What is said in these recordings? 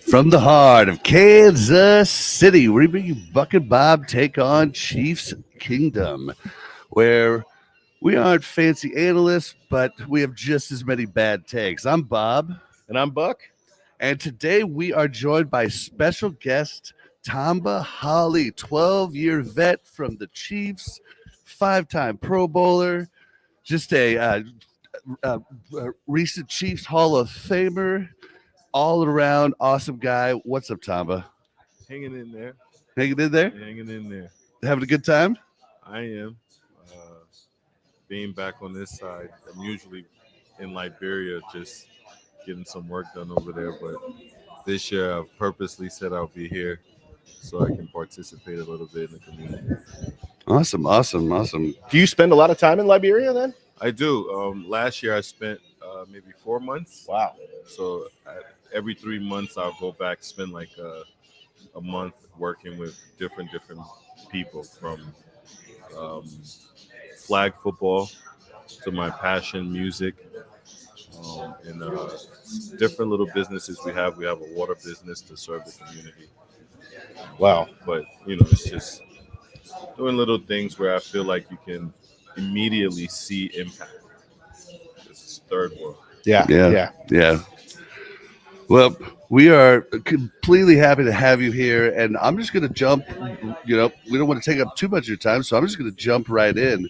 From the heart of Kansas City, we bring you Buck and Bob take on Chiefs Kingdom, where we aren't fancy analysts, but we have just as many bad takes. I'm Bob. And I'm Buck. And today we are joined by special guest Tamba Hali, 12-year vet from the Chiefs, 5-time Pro Bowler, just a recent Chiefs Hall of Famer, all around awesome guy. What's up, Tamba? Hanging in there, Hanging in there? hanging in there. Having a good time? I am being back on this side. I'm usually in Liberia, just getting some work done over there. But this year, I've purposely said I'll be here so I can participate a little bit in the community. Awesome. Do you spend a lot of time in Liberia then? I do. Last year, I spent maybe 4 months. Wow. So every 3 months, I'll go back, spend like a month working with different people from um, flag football to my passion, music, and different little businesses we have. We have a water business to serve the community. Wow. But, it's just doing little things where I feel like you can immediately see impact. It's third world. Yeah. Well, we are completely happy to have you here, and I'm just going to jump. We don't want to take up too much of your time, so I'm just going to jump right in.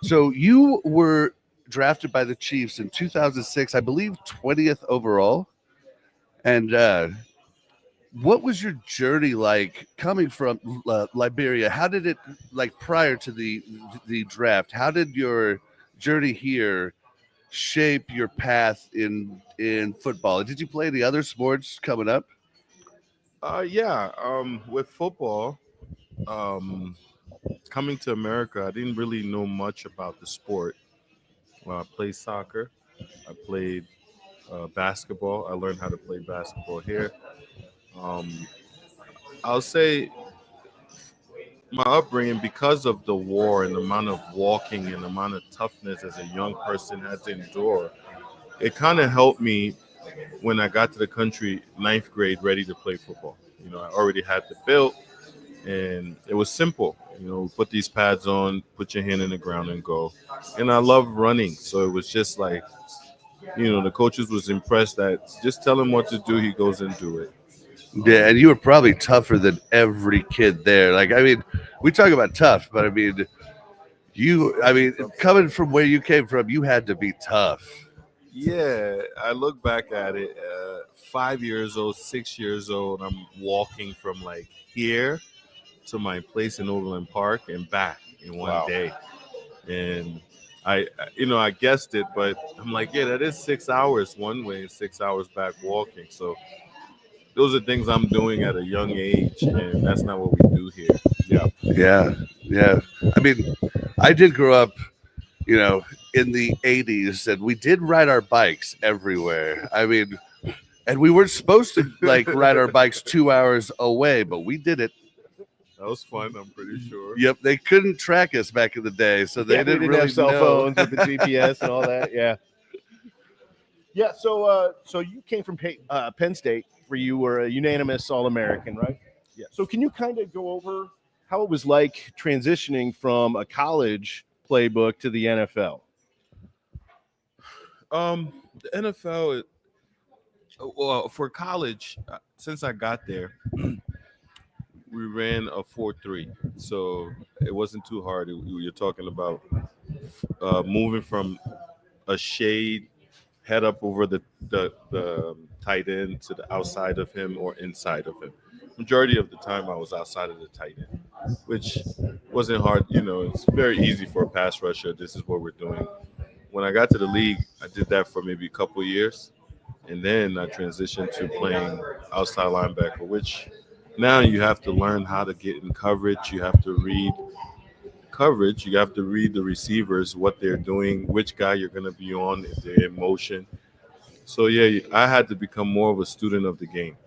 So you were drafted by the Chiefs in 2006, I believe 20th overall. And what was your journey like coming from Liberia? How did it, like prior to the draft, how did your journey here shape your path in football? Did you play any other sports coming up? Yeah. With football, um, coming to America, I didn't really know much about the sport. I played soccer. I played basketball. I learned how to play basketball here. Um, I'll say my upbringing, because of the war and the amount of walking and the amount of toughness as a young person had to endure, it kind of helped me when I got to the country, ninth grade, ready to play football. I already had the build, and it was simple. Put these pads on, put your hand in the ground, and go. And I love running, so it was just like, the coaches was impressed that just tell him what to do, he goes and do it. Yeah, and you were probably tougher than every kid there. Like, I mean, we talk about tough, but coming from where you came from, you had to be tough. Yeah, I look back at it. 5 years old, 6 years old, I'm walking from like here to my place in Overland Park and back in one Wow. day. And I guessed it, but I'm like, yeah, that is 6 hours one way and 6 hours back walking. So those are things I'm doing at a young age, and that's not what we do here. Yeah. I mean, I did grow up, you know, in the 80s, and we did ride our bikes everywhere. I mean, and we weren't supposed to like ride our bikes 2 hours away, but we did it. That was fun, I'm pretty sure. Yep, they couldn't track us back in the day, so they Yeah, we didn't didn't really have cell know. phones with the GPS and all that. Yeah. Yeah. So you came from Penn State, where you were a unanimous All-American, right? Yeah. So can you kind of go over how it was like transitioning from a college playbook to the NFL? The NFL, well, for college, since I got there, we ran a 4-3, so it wasn't too hard. You're talking about moving from a shade head up over the tight end to the outside of him or inside of him. Majority of the time, I was outside of the tight end, which wasn't hard. It's very easy for a pass rusher. This is what we're doing. When I got to the league, I did that for maybe a couple of years, and then I transitioned to playing outside linebacker, which now you have to learn how to get in coverage. You have to read coverage. You have to read the receivers, what they're doing, which guy you're going to be on if they're in motion. So, yeah, I had to become more of a student of the game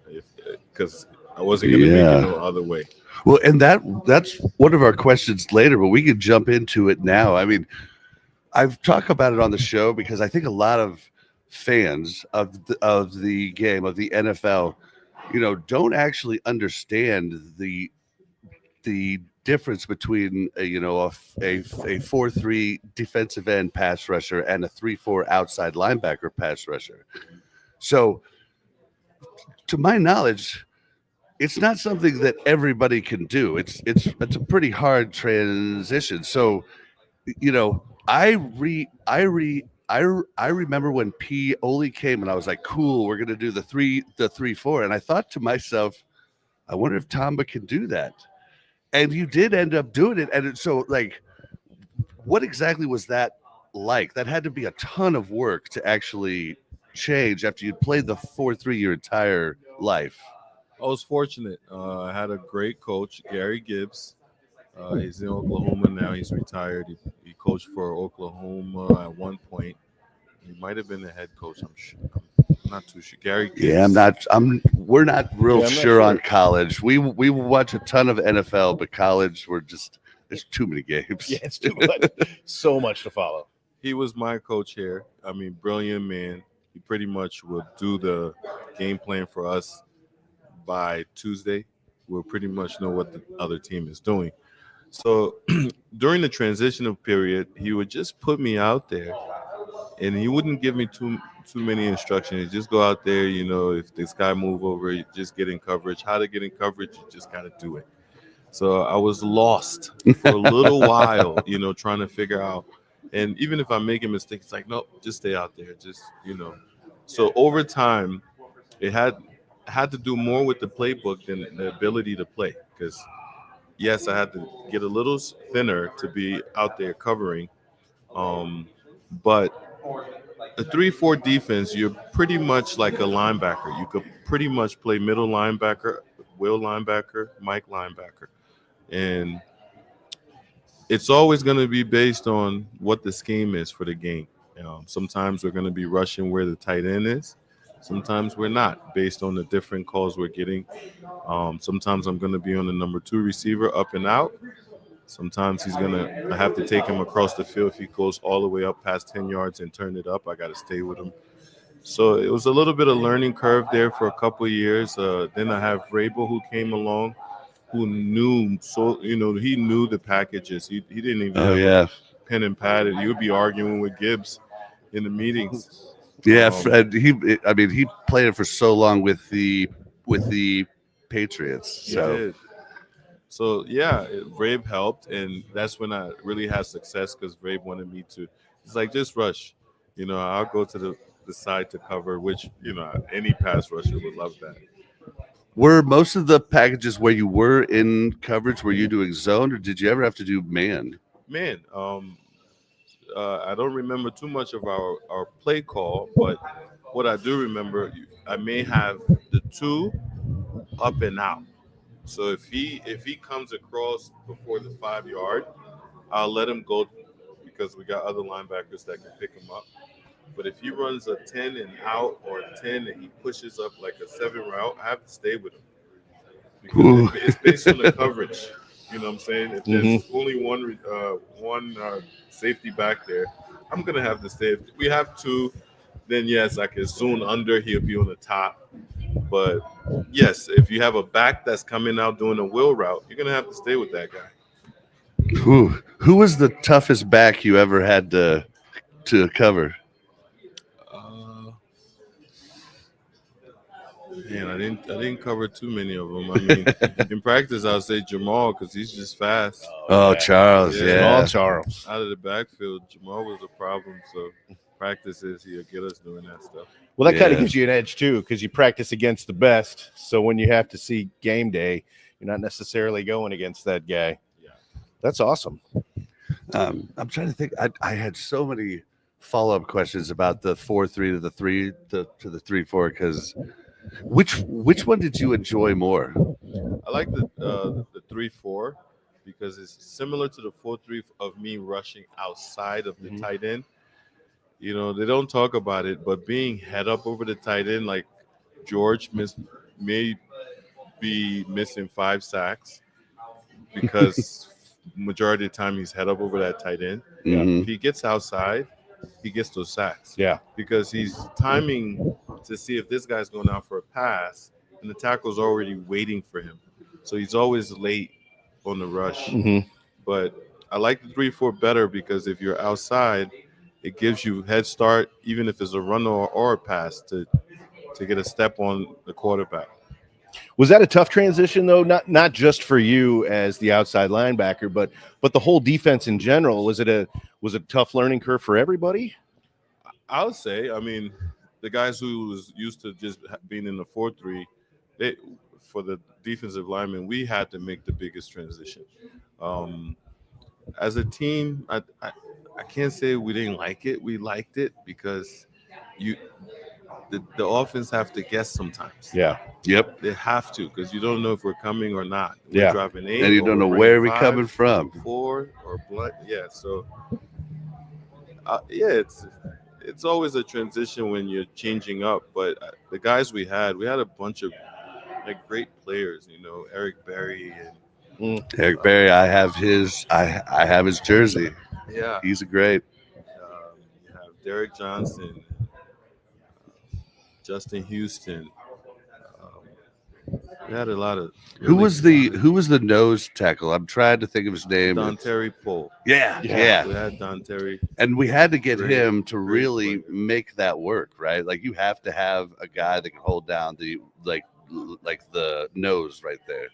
because I wasn't going to make it no other way. Well, and that's one of our questions later, but we could jump into it now. I mean, I've talked about it on the show because I think a lot of fans of the game, of the NFL, don't actually understand the difference between a 4-3 defensive end pass rusher and a 3-4 outside linebacker pass rusher. So, to my knowledge, it's not something that everybody can do. It's a pretty hard transition. So, I remember when P Oli came and I was like, cool, we're gonna do the 3-4, and I thought to myself, I wonder if Tamba can do that. And you did end up doing it. And so, like, what exactly was that like? That had to be a ton of work to actually change after you'd played the 4-3 your entire life. I was fortunate. I had a great coach, Gary Gibbs. He's in Oklahoma now. He's retired. He coached for Oklahoma at one point. He might have been the head coach. I'm not too sure. Gary Gibbs. Yeah, we're not real Yeah, I'm not sure on sure. college. We watch a ton of NFL, but college there's too many games. Yeah, it's too much. So much to follow. He was my coach here. I mean, brilliant man. He pretty much would do the game plan for us by Tuesday. We'll pretty much know what the other team is doing. So during the transitional period, he would just put me out there, and he wouldn't give me too many instructions. He'd just go out there, if this guy move over, you just get in coverage. How to get in coverage, you just gotta do it. So I was lost for a little while, trying to figure out. And even if I make a mistake, it's like, nope, just stay out there. Just. So over time, it had to do more with the playbook than the ability to play. Because yes, I had to get a little thinner to be out there covering. But a 3-4 defense, you're pretty much like a linebacker. You could pretty much play middle linebacker, will linebacker, Mike linebacker. And it's always going to be based on what the scheme is for the game. Sometimes we're going to be rushing where the tight end is. Sometimes we're not, based on the different calls we're getting. Sometimes I'm going to be on the number 2 receiver up and out. Sometimes I have to take him across the field. If he goes all the way up past 10 yards and turn it up, I got to stay with him. So it was a little bit of learning curve there for a couple of years. Then I have Rabel, who came along, who knew, he knew the packages. He didn't even Oh have yeah, a pen and pad. You would be arguing with Gibbs in the meetings. yeah. Um, He played it for so long with the Patriots. he So did. So yeah, Vrab helped, and that's when I really had success because Vrab wanted me to. It's like just rush. I'll go to the side to cover, which any pass rusher would love that. were most of the packages where you were in coverage, were you doing zone, or did you ever have to do man? Man, I don't remember too much of our play call, but what I do remember, I may have the 2 up and out. So if he comes across before the 5 yard, I'll let him go because we got other linebackers that can pick him up. But if he runs a 10 and out or a 10 and he pushes up like a 7 route, I have to stay with him because Ooh. it's based on the coverage. You know what I'm saying? If there's only one safety back there, I'm gonna have to stay. If we have 2, then yes, I can zone under. He'll be on the top. But yes, if you have a back that's coming out doing a wheel route, you're gonna have to stay with that guy. Who was the toughest back you ever had to cover? Uh, Man, I didn't cover too many of them. I mean, in practice, I'll say Jamal because he's just fast. Oh, yeah. Charles, Yeah. yeah. Small Charles. Out of the backfield, Jamal was a problem. So practices, he'll get us doing that stuff. Well, that kind Yeah. of gives you an edge too, because you practice against the best. So when you have to see game day, you're not necessarily going against that guy. Yeah. That's awesome. I'm trying to think. I had so many follow-up questions about the 4-3 to the 3-4 because which one did you enjoy more? I like the 3-4 because it's similar to the 4-3 of me rushing outside of the tight end. They don't talk about it, but being head up over the tight end, like George may be missing 5 sacks because majority of the time he's head up over that tight end. Mhm. If he gets outside, he gets those sacks. Yeah. Because he's timing to see if this guy's going out for a pass, and the tackle's already waiting for him. So he's always late on the rush. Hmm. But I like the 3-4 better because if you're outside, it gives you head start, even if it's a run or a pass to get a step on the quarterback. Was that a tough transition though? Not just for you as the outside linebacker, but the whole defense in general. Was it a tough learning curve for everybody? I would say, I mean, the guys who was used to just being in the 4-3, they for the defensive linemen, we had to make the biggest transition. Um, as a team, I can't say we didn't like it. We liked it because you the offense have to guess sometimes. Yeah. Yep. They have to because you don't know if we're coming or not. We're Yeah. dropping 8, And you or don't we're know bringing where we're 5, coming from. 4, or blood. Yeah, so yeah, it's always a transition when you're changing up. But we had a bunch of like great players. You know, Eric Berry and Eric Berry, I have his jersey. yeah, He's a great. you have Derek Johnson, Justin Houston. We had a lot of Who really was the nose tackle? I'm trying to think of his name. Don Terry Poe. Yeah, Yeah. yeah. We had Don Terry. And we had to get Great, him to great really player. make that work, right? Like you have to have a guy that can hold down the like the nose right there.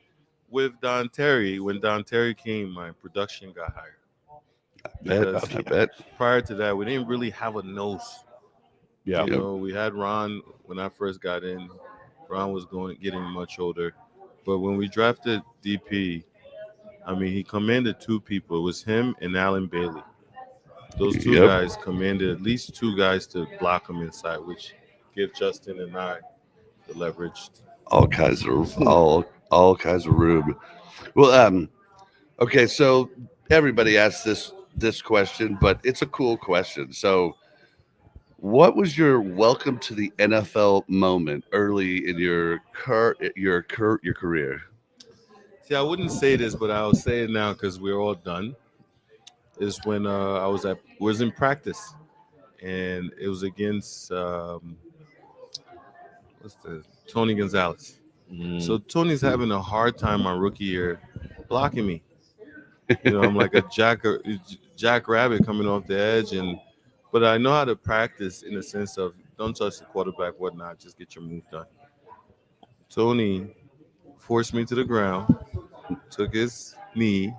With Don Terry, when Don Terry came, my production got higher. Because I bet. prior to that, we didn't really have a nose. Yeah. You know, we had Ron when I first got in. Ron was getting much older, but when we drafted DP, I mean, he commanded two people. It was him and Alan Bailey. Those two Yep. guys commanded at least two guys to block him inside, which give Justin and I the leverage. All kinds of all kinds of room. Well, okay, so everybody asks this question, but it's a cool question. So, what was your welcome to the NFL moment early in your career? See, I wouldn't say this, but I'll say it now because we're all done. Is when I was in practice, and it was against what's the Tony Gonzalez. So Tony's having a hard time my rookie year blocking me. You know, I'm like a jack rabbit coming off the edge, but I know how to practice in the sense of don't touch the quarterback, whatnot, just get your move done. Tony forced me to the ground, took his knee,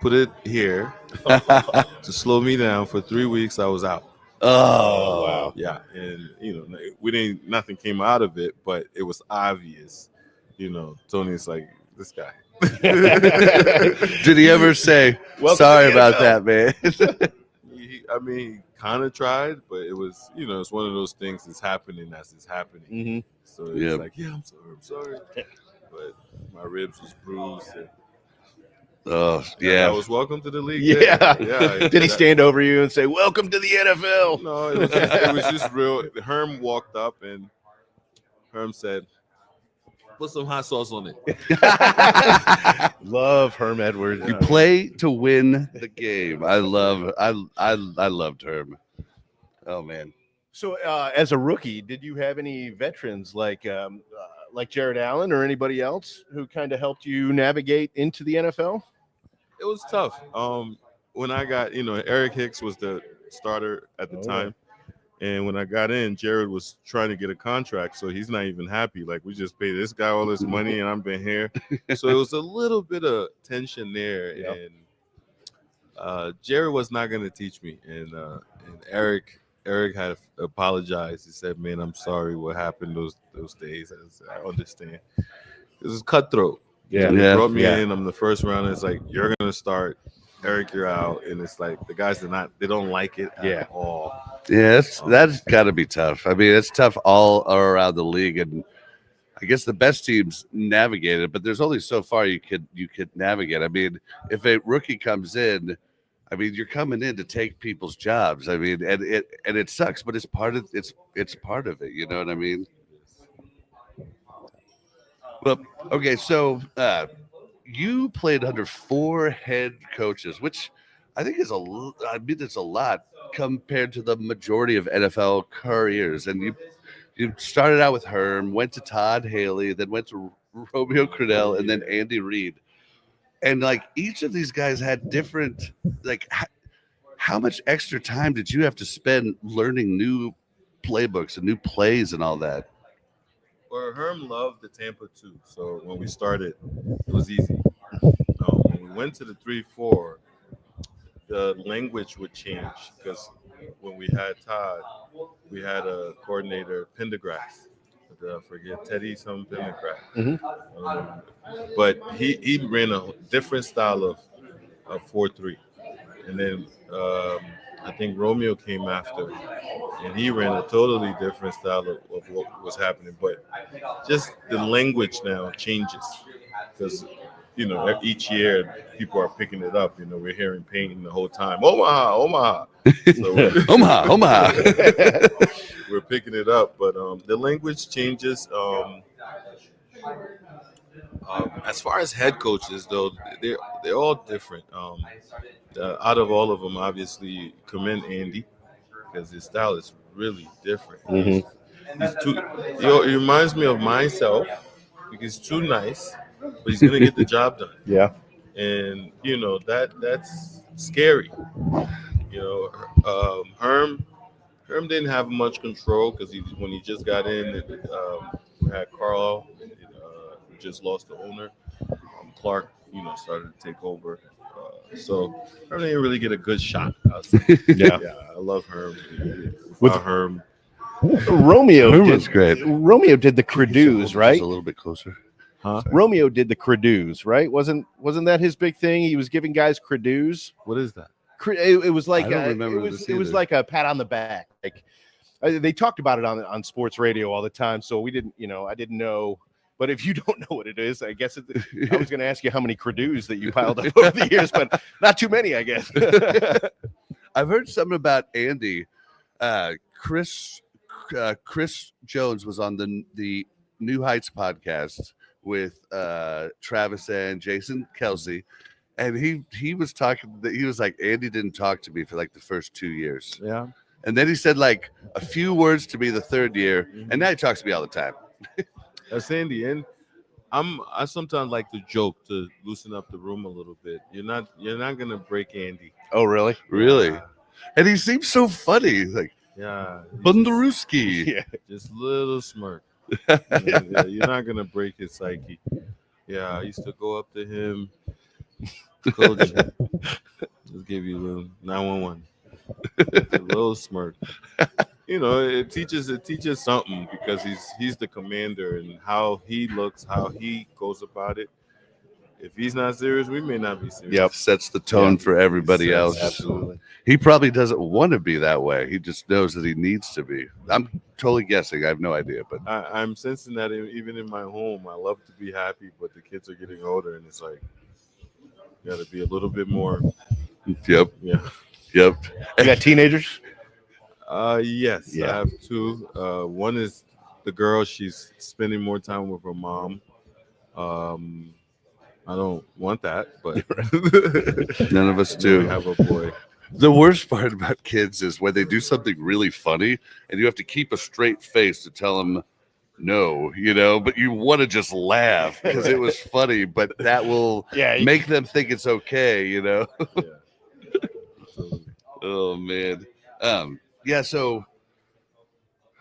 put it here to slow me down for 3 weeks. I was out. Oh, wow. Yeah, and we didn't. Nothing came out of it, but it was obvious. Tony's like this guy. Did he ever say, Welcome "Sorry to the about NFL." that, man"? I mean, he kind of tried, but it was, it's one of those things that's happening as it's happening. Mhm. So it's Yep. like, yeah, I'm sorry. But my ribs was bruised. And Oh, yeah, yeah. that was welcome to the league. Yeah. Yeah. Did he stand over you and say, "Welcome to the NFL"? No, it was just real. Herm walked up and Herm said, "Put some hot sauce on it." Love Herm Edwards. You play to win the game. I loved Herm. Oh man. So, as a rookie, did you have any veterans like Jared Allen or anybody else who kind of helped you navigate into the NFL? It was tough. When I got, Eric Hicks was the starter at the Oh, time. And when I got in, Jared was trying to get a contract, so he's not even happy. Like, we just paid this guy all this money, and I've been here. So it was a little bit of tension there. Yep. And Jared was not going to teach me. And Eric had apologized. He said, "Man, I'm sorry what happened those days." I said, "I understand." It was cutthroat. Yeah. They Yeah. brought me Yeah. in. I'm the first round. It's like, you're going to start. Eric, you're out. And it's like the guys they don't like it Yeah. at all. Yeah, that's got to be tough. I mean, it's tough all around the league, and I guess the best teams navigate it, but there's only so far you could navigate. I mean, if a rookie comes in, I mean, you're coming in to take people's jobs. I mean, and it sucks, but it's part of it. You know what I mean? Well, okay, so you played under 4 head coaches, which I think I mean, it's a lot compared to the majority of NFL careers, and You started out with Herm, went to Todd Haley, then went to Romeo Crennel, and then Andy Reid. And like each of these guys had different like how much extra time did you have to spend learning new playbooks and new plays and all that? Well, Herm loved the Tampa too. So when we started, it was easy. When we went to the 3-4, the language would change because when we had Todd, we had a coordinator, Pendergrass. I forget Teddy some Pendergrass. But he ran a different style of 4-3, and then I think Romeo came after, and he ran a totally different style of what was happening. But just the language now changes because each year people are picking it up. We're hearing Payton the whole time, Omaha, Omaha. So Omaha, Omaha. we're picking it up, but the language changes. As far as head coaches, though, they're all different. Out of all of them, obviously, commend Andy because his style is really different. He's too. He reminds me of myself because he's too nice, but he's gonna get the job done. Yeah. And that's scary. Herm didn't have much control because when he just got in, we had Carl, who just lost the owner. Clark, started to take over. So Herm didn't really get a good shot. I'll say. Yeah. Yeah, I love Herm. With- Without Herm, Romeo Herm did, was great. Romeo did the Hold credos, just right? a little bit closer. huh? Romeo did the credos, right? Wasn't that his big thing? He was giving guys credos. What is that? It was like I don't remember this it was either. like a pat on the back. Like they talked about it on sports radio all the time, so we didn't, I didn't know. But if you don't know what it is, I guess I was going to ask you how many credos that you piled up over the years, but not too many, I guess. I've heard something about Andy. Chris Jones was on the New Heights podcast with Travis and Jason Kelsey, and he was talking that he was like, Andy didn't talk to me for like the first 2 years, Yeah. and then he said like a few words to me the third year, and now he talks to me all the time. That's Andy, and I sometimes like to joke to loosen up the room a little bit. You're not gonna break Andy. Oh, really? Really, Yeah. and he seems so funny, like Yeah. Bundaruski. Yeah. Just little smirk. Yeah, you're not gonna break his psyche. Yeah, I used to go up to him, Coach. Just give you a little 911. A little smirk. It teaches something because he's the commander and how he looks, how he goes about it. If he's not serious, we may not be serious. Yep. Sets the tone Yeah. for everybody else. Absolutely. He probably doesn't want to be that way. He just knows that he needs to be. I'm totally guessing. I have no idea, but I'm sensing that even in my home, I love to be happy, but the kids are getting older, and it's like you got to be a little bit more. yep, Yeah. yep. You got teenagers? Yes, Yeah. I have two. One is the girl; she's spending more time with her mom. Um, I don't want that, but None of us we do. have a boy. The worst part about kids is when they do something really funny and you have to keep a straight face to tell them no, but you want to just laugh because it was funny, but that will Yeah. make them think it's okay, Yeah. Absolutely. Oh man. Yeah, so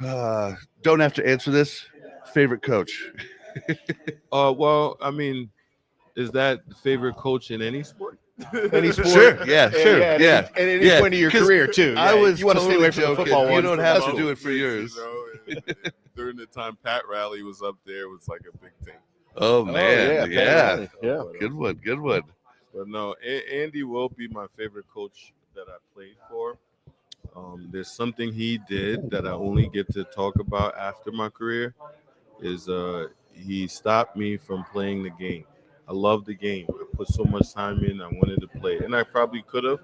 don't have to answer this. Favorite coach. Well, I mean, is that the favorite coach in any sport? Any sport? Sure, yeah, sure, At yeah. any, at any Yeah, point of your 'cause career, too. I Yeah, was you want to stay totally away from the joking. football You ones. don't have to do it for yours. During the time Pat Riley was up there, it was like a big thing. Oh man, yeah. Yeah. Good one, good one. But no, Andy will be my favorite coach that I played for. There's something he did that I only get to talk about after my career. Is he stopped me from playing the game. I love the game. I put so much time in. I wanted to play, and I probably could have,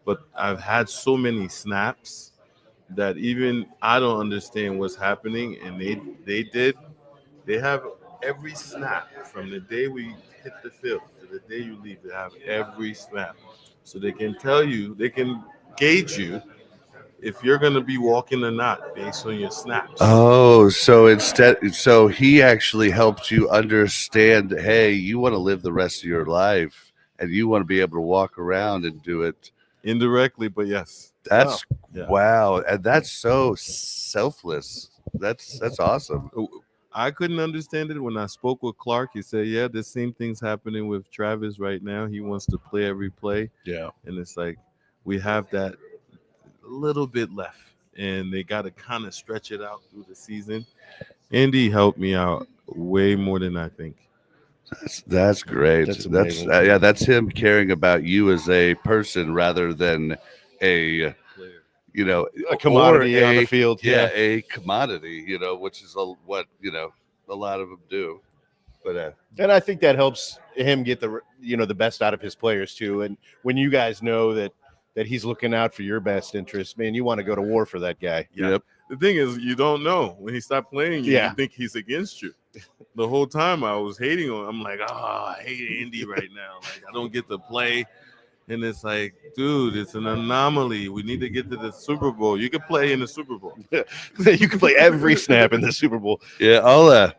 but I've had so many snaps that even I don't understand what's happening, and they did. They have every snap from the day we hit the field to the day you leave. They have every snap, so they can tell you, they can gauge you if you're gonna be walking or not based on your snaps. Oh, so he actually helped you understand, hey, you want to live the rest of your life and you want to be able to walk around and do it. Indirectly, but yes. That's Yeah. wow, and that's so selfless. That's awesome. I couldn't understand it when I spoke with Clark. He said, "Yeah, the same thing's happening with Travis right now. He wants to play every play, Yeah. and it's like we have that little bit left, and they got to kind of stretch it out through the season." Andy helped me out way more than I think. That's great. That's That's amazing. yeah, that's him caring about you as a person rather than a Player. A commodity or on the field. yeah, a commodity, which is what a lot of them do. But And I think that helps him get the best out of his players too. And when you guys know that he's looking out for your best interest, man, you want to go to war for that guy. Yeah. Yep. The thing is, you don't know when he stopped playing. Yeah. You think he's against you. The whole time I was hating on. I'm like, I hate Indy right now. Like I don't get to play, and it's like, dude, it's an anomaly. We need to get to the Super Bowl. You can play in the Super Bowl. You can play every snap in the Super Bowl. yeah,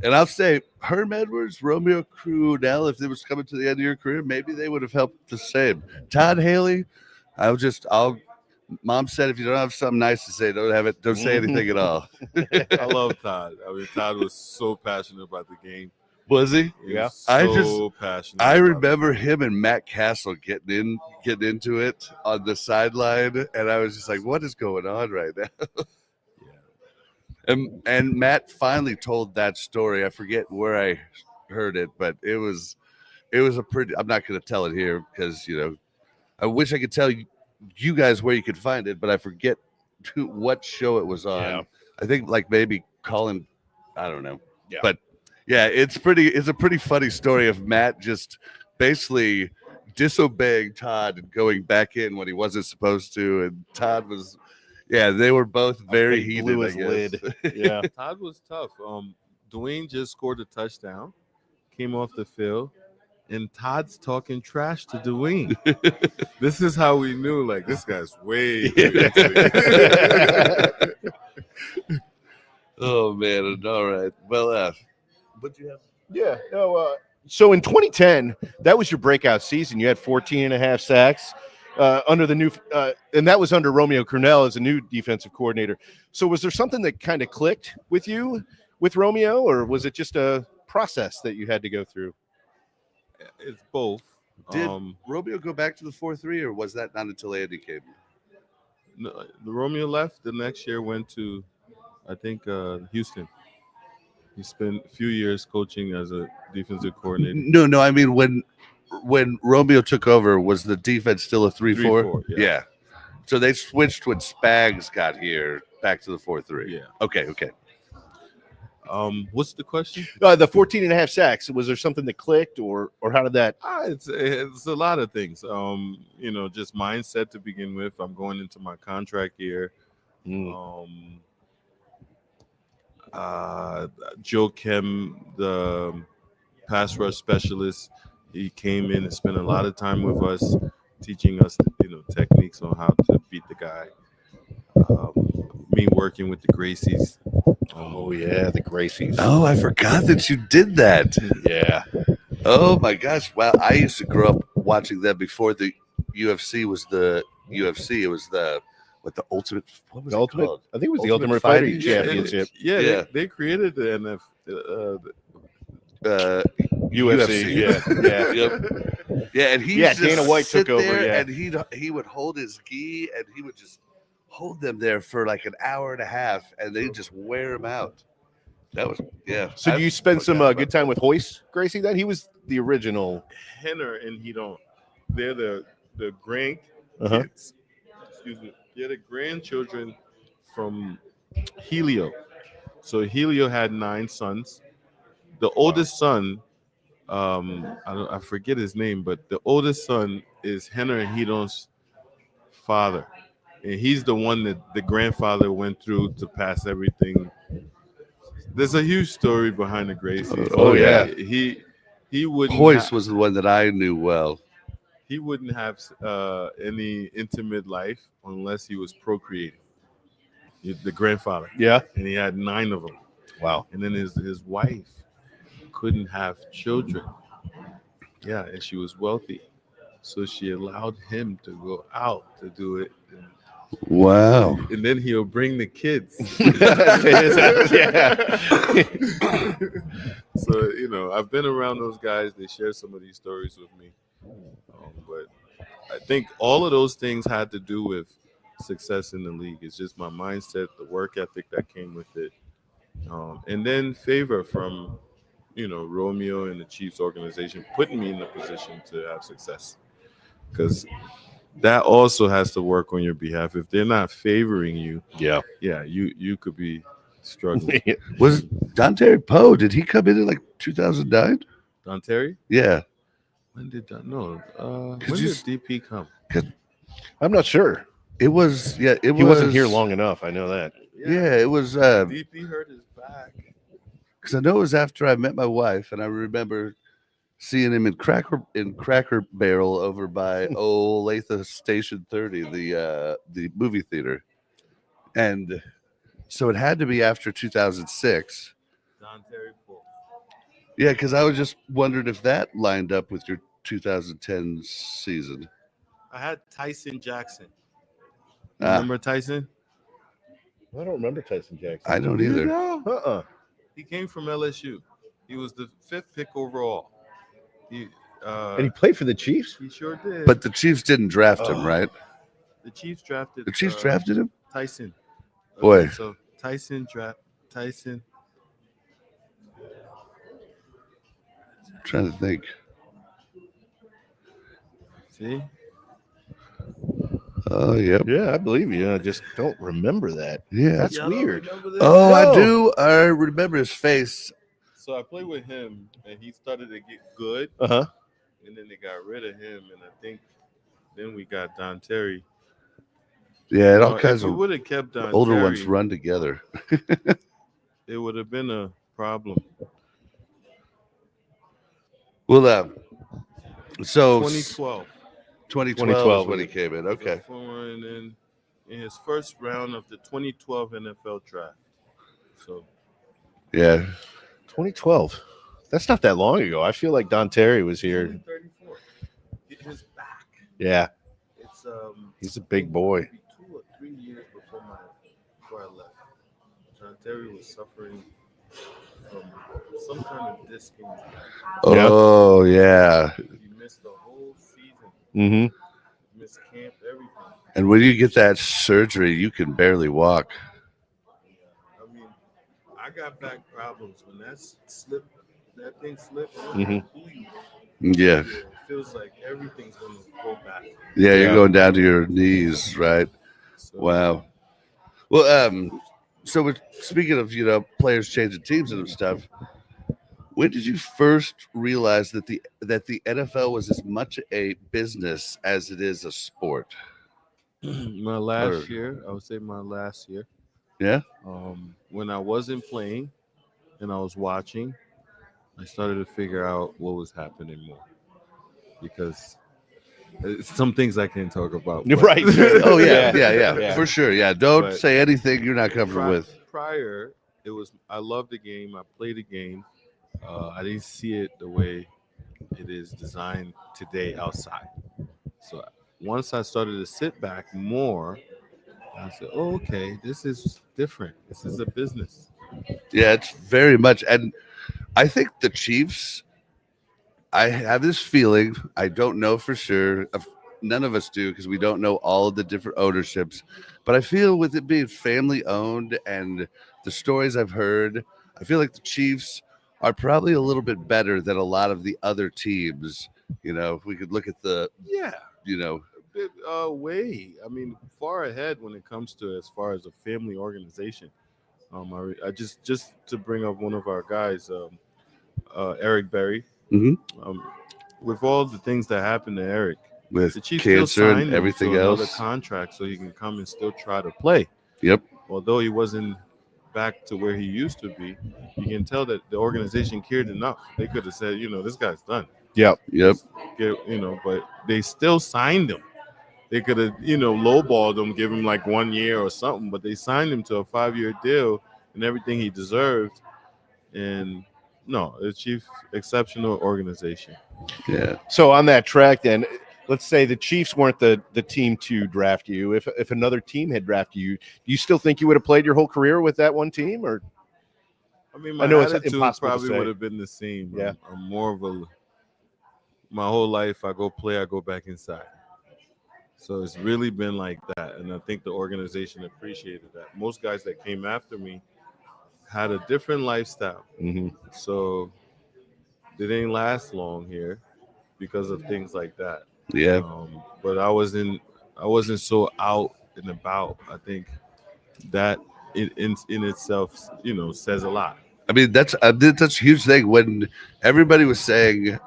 and I'll say Herm Edwards, Romeo Crudell, if it was coming to the end of your career, maybe they would have helped the same. Todd Haley, I'll Mom said if you don't have something nice to say, don't say anything at all. I love Todd. I mean, Todd was so passionate about the game. Was he? He Yeah. was so passionate. I about remember him and Matt Castle getting into it on the sideline, and I was just like, "What is going on right now?" it. Yeah. And Matt finally told that story. I forget where I heard it, but it was a pretty. I'm not going to tell it here because I wish I could tell you guys where you could find it, but I forget what show it was on. Yeah. I think like maybe Colin. I don't know. Yeah. But yeah, it's a pretty funny story of Matt just basically disobeying Todd and going back in when he wasn't supposed to, and Todd was. Yeah, they were both very They heated. blew I his guess. lid. Yeah. Todd was tough. Dwayne just scored a touchdown, came off the field, and Todd's talking trash to Dwayne. This is how we knew, like, this guy's way too into it. Oh man! All right. Well, what do you have? Yeah. No, so in 2010, that was your breakout season. You had 14 and a half sacks under the new, and that was under Romeo Crennel as a new defensive coordinator. So was there something that kind of clicked with you with Romeo, or was it just a process that you had to go through? It's both. Did Romeo go back to the 4-3, or was that not until Andy came? No, the Romeo left. The next year went to, I think, Houston. He spent a few years coaching as a defensive coordinator. No. I mean, when Romeo took over, was the defense still a 3-4? 3-4, yeah. Yeah. So they switched when Spags got here back to the 4-3. Yeah. Okay. What's the question? The 14 and a half sacks, was there something that clicked, or how did that? It's a lot of things. Just mindset to begin with. I'm going into my contract year. Joe Kim, the pass rush specialist, he came in and spent a lot of time with us, teaching us, techniques on how to beat the guy. Me working with the Gracies. Oh yeah, the Gracies. Oh, I forgot that you did that. Yeah. Oh my gosh! Wow, I used to grow up watching them before the UFC was the UFC. It was the ultimate. What was The it ultimate, called? I think it was the Ultimate Ultimate Fighting Fighting Championship. Championship. Yeah, Yeah. They created the UFC. Yeah. Yep. Yeah, and he Yeah, used to Dana White sit took over, there, yeah. and he would hold his gi, and he would just hold them there for like an hour and a half, and they just wear him out. That was So do you spend some forgot about good time with Hoist Gracie? Then he was the original. Henner and he don't. They're the grand Uh-huh. kids. Excuse me. They're the grandchildren from Helio. So Helio had 9 sons. The oldest son, I forget his name, but the oldest son is Henner and Hedon's father, and he's the one that the grandfather went through to pass everything. There's a huge story behind the Gracies. Oh, yeah. he wouldn't. Hoist was the one that I knew well. he wouldn't have any intimate life unless he was procreating. The grandfather, Yeah. and he had 9 of them. Wow. And then his wife couldn't have children. Yeah, and she was wealthy, so she allowed him to go out to do it. Wow. And then he'll bring the kids. Yeah. So I've been around those guys. They share some of these stories with me, but I think all of those things had to do with success in the league. It's just my mindset, the work ethic that came with it, and then favor from Romeo and the Chiefs organization putting me in the position to have success. Because that also has to work on your behalf. If they're not favoring you, Yeah. you could be struggling. Was Dante Poe? Did he come in like 2009? Don Terry? Yeah. When did that? No. Could When you did DP come? I'm not sure. It was. Yeah. It was. He wasn't here long enough. I know that. Yeah. It was. DP hurt his back. Because I know it was after I met my wife, and I remember seeing him in Cracker Barrel over by Olathe Station 30, the movie theater, and so it had to be after 2006. Don Terry Poole. Yeah, because I was just wondering if that lined up with your 2010 season. I had Tyson Jackson. Ah. Remember Tyson? I don't remember Tyson Jackson. I don't either. Uh-uh. He came from LSU. He was the 5th pick overall. And he played for the Chiefs? He sure did. But the Chiefs didn't draft him, right? The Chiefs drafted. The Chiefs drafted him. Tyson. Boy. So Tyson. I'm trying to think. See? Oh, yep. Yeah, I believe you. I just don't remember that. Yeah. That's Y'all don't weird. remember this? Oh, I No. do. I remember his face. So I played with him, and he started to get good, Uh-huh. and then they got rid of him, and I think then we got Don Terry. Yeah, and all If kinds we of would have kept Don older Terry, ones run together. it would have been a problem. Well, so 2012. 2012 is when he came in. Okay. And then in his first round of the 2012 NFL draft. So Yeah. 2012. That's not that long ago. I feel like Don Terry was here. 34. His back. Yeah, It's he's a big boy. maybe 2 or 3 years before I left. John Terry was suffering from some kind of disc injury. Oh, yeah. He missed the whole season. Mm-hmm. Missed camp, everything. And when you get that surgery, you can barely walk. I mean, I got back problems when that thing slipped. Mhm. Yeah. It feels like everything's gonna go back. Yeah, you're Yeah. going down to your knees, right? So, Wow. Well, so we're speaking of, players changing teams and stuff. When did you first realize that the NFL was as much a business as it is a sport? my last year, I would say my last year. Yeah. When I wasn't playing and I was watching, I started to figure out what was happening more because some things I can't talk about. but- Right. Oh yeah, Yeah. yeah, Yeah. for sure. Yeah, don't But- say anything you're not comfortable with. Prior, it was I loved the game. I played the game. I didn't see it the way it is designed today outside. So once I started to sit back more, I said, "Oh, okay, this is different. This is a business." Yeah, it's very much, and I think the Chiefs. I have this feeling. I don't know for sure. None of us do because we don't know all of the different ownerships. But I feel with it being family owned and the stories I've heard, I feel like the Chiefs are probably a little bit better than a lot of the other teams. If we could look at the, Yeah, you bit way. I mean, far ahead when it comes to as far as a family organization. I just to bring up one of our guys, Eric Berry. Mhm. With all the things that happened to Eric, with the Chiefs still cancer signed and him everything to another else. contract so he can come and still try to play. Yep. Although he wasn't back to where he used to be, you can tell that the organization cared enough. They could have said, this guy's done. Yep. Yep. But they still signed him. They could have, lowballed him, give him like 1 year or something, but they signed him to a 5-year deal and everything he deserved. And no, the Chiefs, exceptional organization. Yeah. So on that track, then, let's say the Chiefs weren't the team to draft you. If another team had drafted you, do you still think you would have played your whole career with that one team? Or I mean, I my know it's attitude impossible to probably say. would have been the same. Yeah. I'm more of a, my whole life, I go play, I go back inside. So it's really been like that. And I think the organization appreciated that. Most guys that came after me had a different lifestyle. Mhm. So they didn't last long here because of things like that. Yeah. But I wasn't so out and about. I think that in itself, says a lot. I mean, that's a huge thing. When everybody was saying,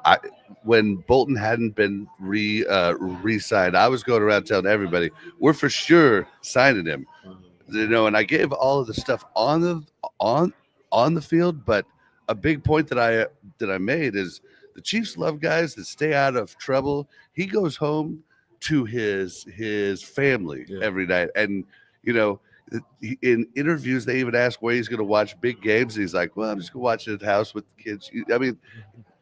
when Bolton hadn't been re-signed, I was going around telling everybody, we're for sure signing him. And I gave all of the stuff on the field, but a big point that I made is the Chiefs love guys that stay out of trouble. He goes home to his family every night, and you know, in interviews they even ask where he's going to watch big games. He's like, "Well, I'm just going to watch it at the house with the kids." I mean,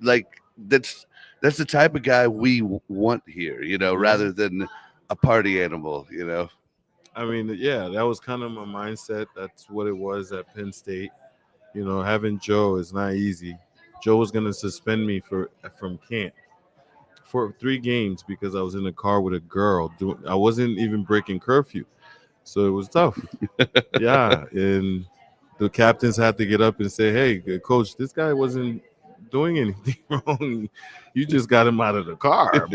like that's the type of guy we want here, rather than a party animal. I mean, yeah, that was kind of my mindset. That's what it was at Penn State. Having Joe is not easy. Joe was going to suspend me from camp for 3 games because I was in the car with a girl. I wasn't even breaking curfew, so it was tough. Yeah, and the captains had to get up and say, "Hey, coach, this guy wasn't doing anything wrong. You just got him out of the car."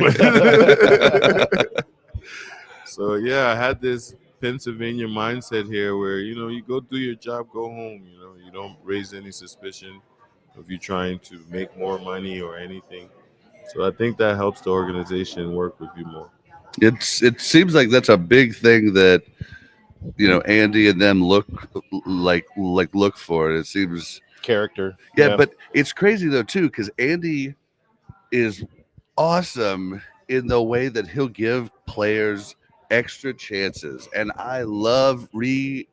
So yeah, I had this Pennsylvania mindset here where you go do your job, go home. You don't raise any suspicion of you trying to make more money or anything. So I think that helps the organization work with you more. It seems like that's a big thing that Andy and them look for. It seems Character. yeah, but it's crazy though too because Andy is awesome in the way that he'll give players extra chances, and I love redemption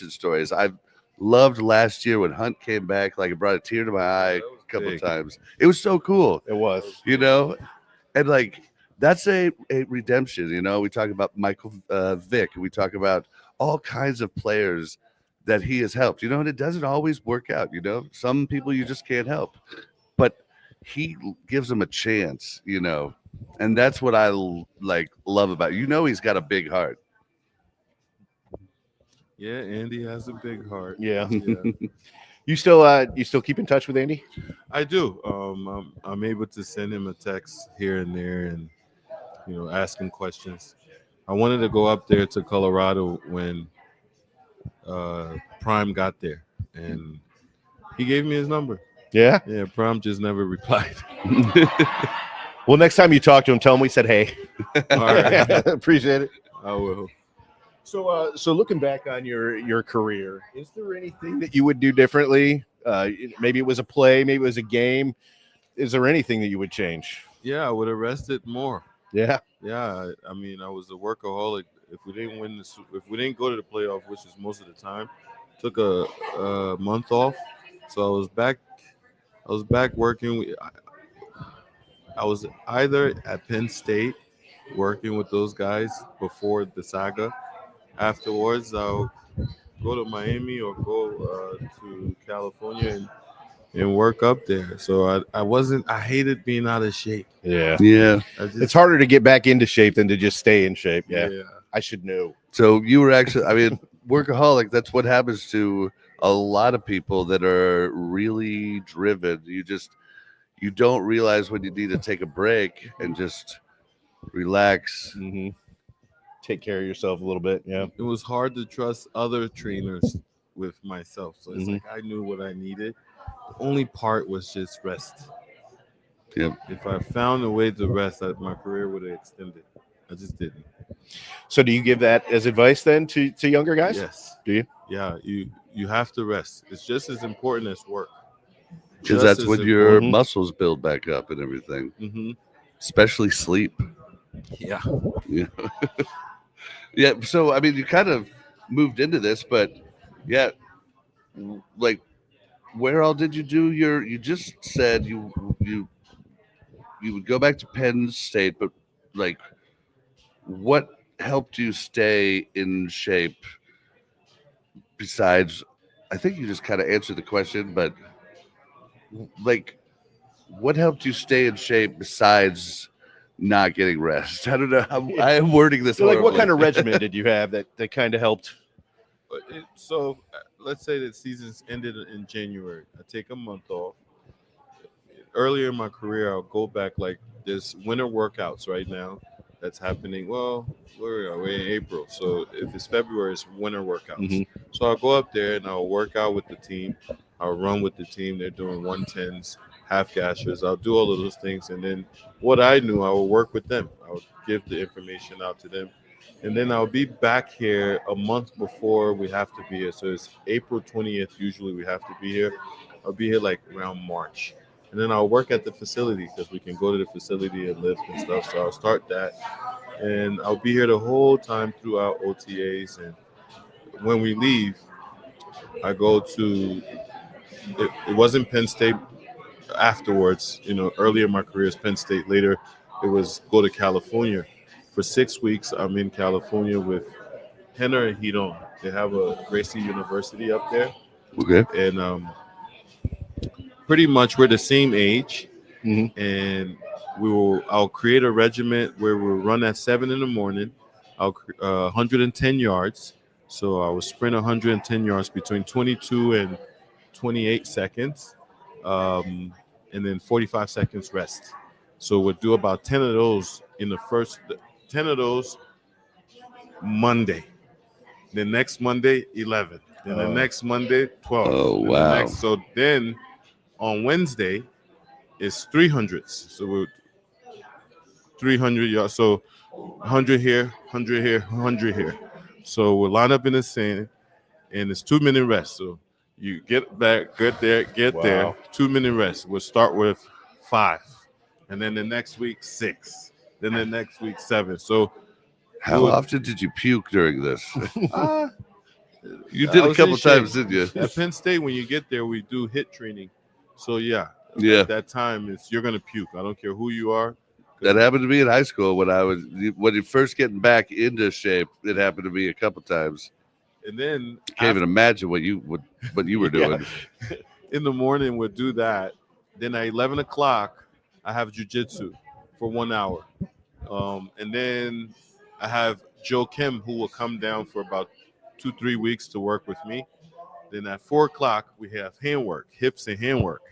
stories. I've loved last year when Hunt came back, like it brought a tear to my eye a couple big. times. It was so cool, It was. and like that's a redemption. We talk about Michael Vick, we talk about all kinds of players that he has helped, and it doesn't always work out. Some people you just can't help, but he gives them a chance, and that's what I love about he's got a big heart. Yeah, Andy has a big heart. Yeah. Yeah. You still keep in touch with Andy? I do. I'm able to send him a text here and there, and ask him questions. I wanted to go up there to Colorado when Prime got there, and he gave me his number. Yeah. Yeah, Prime just never replied. Well, next time you talk to him, tell him we said hey. All right, Appreciate it. I will. So looking back on your career, is there anything that you would do differently? Maybe it was a play, maybe it was a game. Is there anything that you would change? Yeah, I would have rested more. Yeah. Yeah, I mean, I was a workaholic. If we didn't if we didn't go to the playoff, which is most of the time, took a month off. So I was back. Working. I was either at Penn State working with those guys before the saga. Afterwards, I'll go to Miami or go to California and work up there. So I hated being out of shape. Yeah. It's harder to get back into shape than to just stay in shape. Yeah. I should know. So you were actually, workaholic. That's what happens to a lot of people that are really driven. You don't realize when you need to take a break and just relax. Mm-hmm. Take care of yourself a little bit. Yeah. It was hard to trust other trainers with myself. So it's like I knew what I needed. The only part was just rest. Yep. If I found a way to rest, my career would have extended. I just didn't. So do you give that as advice then to younger guys? Yes. Do you? Yeah, you have to rest. It's just as important as work. because Just that's as when your important. muscles build back up and everything, Mm-hmm. especially sleep. Yeah. Yeah. Yeah. So, I mean, you kind of moved into this, but yeah, like, where all did you do your? You just said you would go back to Penn State, but like, what helped you stay in shape besides? I think you just kind of answered the question, but like, what helped you stay in shape besides not getting rest? I don't know. I am wording this So, like, what horribly. kind of regimen did you have that kind of helped? So let's say the season's ended in January. I take a month off. Earlier in my career, I'll go back like there's winter workouts right now that's happening. Well, where are we in April? So if it's February, it's winter workouts. Mhm. So I'll go up there and I'll work out with the team. I'll run with the team. They're doing 110s, half gashers. I'll do all of those things. And then what I knew, I will work with them. I would give the information out to them. And then I'll be back here a month before we have to be here. So it's April 20th. Usually we have to be here. I'll be here like around March. And then I'll work at the facility because we can go to the facility and lift and stuff. So I'll start that. And I'll be here the whole time throughout OTAs. And when we leave, I go to, it wasn't Penn State afterwards. You know, earlier in my career is Penn State. Later, it was go to California. For 6 weeks, I'm in California with Henner and Hidon. They have a Gracie University up there. Okay. And pretty much we're the same age. Mhm. And I'll create a regiment where we'll run at 7 in the morning. 110 yards. So I will sprint 110 yards between 22 and 28 seconds, and then 45 seconds rest. So we'll do about 10 of those in the first 10 of those Monday. The next Monday, 11. Then the next Monday, 12. Oh, Then wow. the next, so then on Wednesday is 300s. So we're 300 yards. So 100 here, 100 here, 100 here. So we'll line up in the sand, and it's 2 minute rest. So you get back, get there, Wow. 2 minute rest. We'll start with 5, and then the next week 6, then the next week 7. So How would- often did you puke during this? uh, You I did a was in couple shape. times, didn't you? At Penn State, when you get there, we do hit training. So yeah, Yeah. at that time, you're gonna puke. I don't care who you are. That happened to me in high school when you're first getting back into shape. It happened to me a couple times. And then Can't even imagine what you were Yeah. doing. in the morning we'll do that. Then at 11 o'clock, I have jujitsu for 1 hour. And then I have Joe Kim, who will come down for about 2-3 weeks to work with me. Then at 4 o'clock, we have handwork, hips and handwork.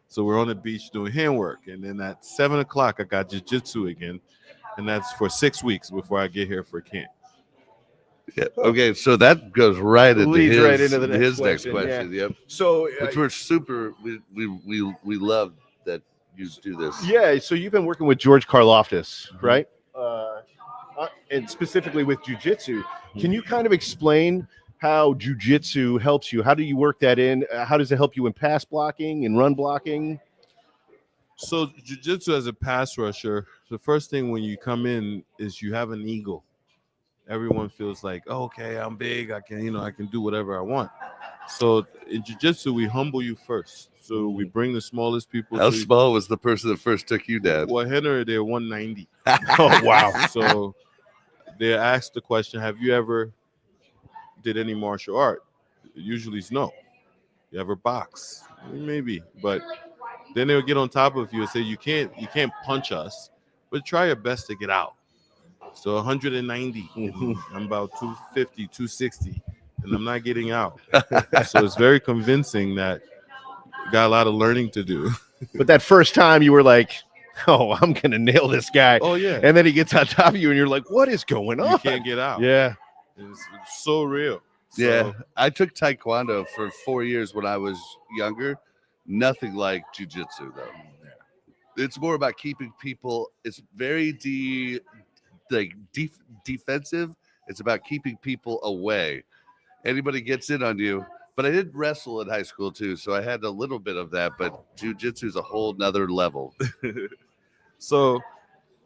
So we're on the beach doing handwork. And then at 7 o'clock, I got jujitsu again. And that's for 6 weeks before I get here for camp. Yeah. Okay, so that goes right into Leads his, right into the next his next question, question. Yep. So, Which we're super. We love that you do this. yeah, so you've been working with George Karloftis, Mhm. right? And specifically with jujitsu. Can you kind of explain how jujitsu helps you? How do you work that in? How does it help you in pass blocking and run blocking? So jiu-jitsu as a pass rusher, the first thing when you come in is you have an ego. Everyone feels like, oh, okay, I'm big, I can do whatever I want. So in jiu-jitsu, we humble you first. So we bring the smallest people. How to small was the person that first took you down? Well, Henry, they're 190. Oh, wow. So they asked the question, have you ever did any martial art? Usually it's no. You ever box? Maybe, but then they'll get on top of you and say, you can't punch us, but try your best to get out. So 190, and I'm about 250, 260, and I'm not getting out. So it's very convincing that got a lot of learning to do. But that first time you were like, oh, I'm going to nail this guy. Oh yeah, And then he gets on top of you and you're like, what is going on? you can't get out. Yeah. It's so real. Yeah, So, I took Taekwondo for 4 years when I was younger. Nothing like jujitsu though. It's more about keeping people. It's very defensive. It's about keeping people away. Anybody gets in on you, But I did wrestle in high school too, so I had a little bit of that. But jujitsu is a whole nother level. So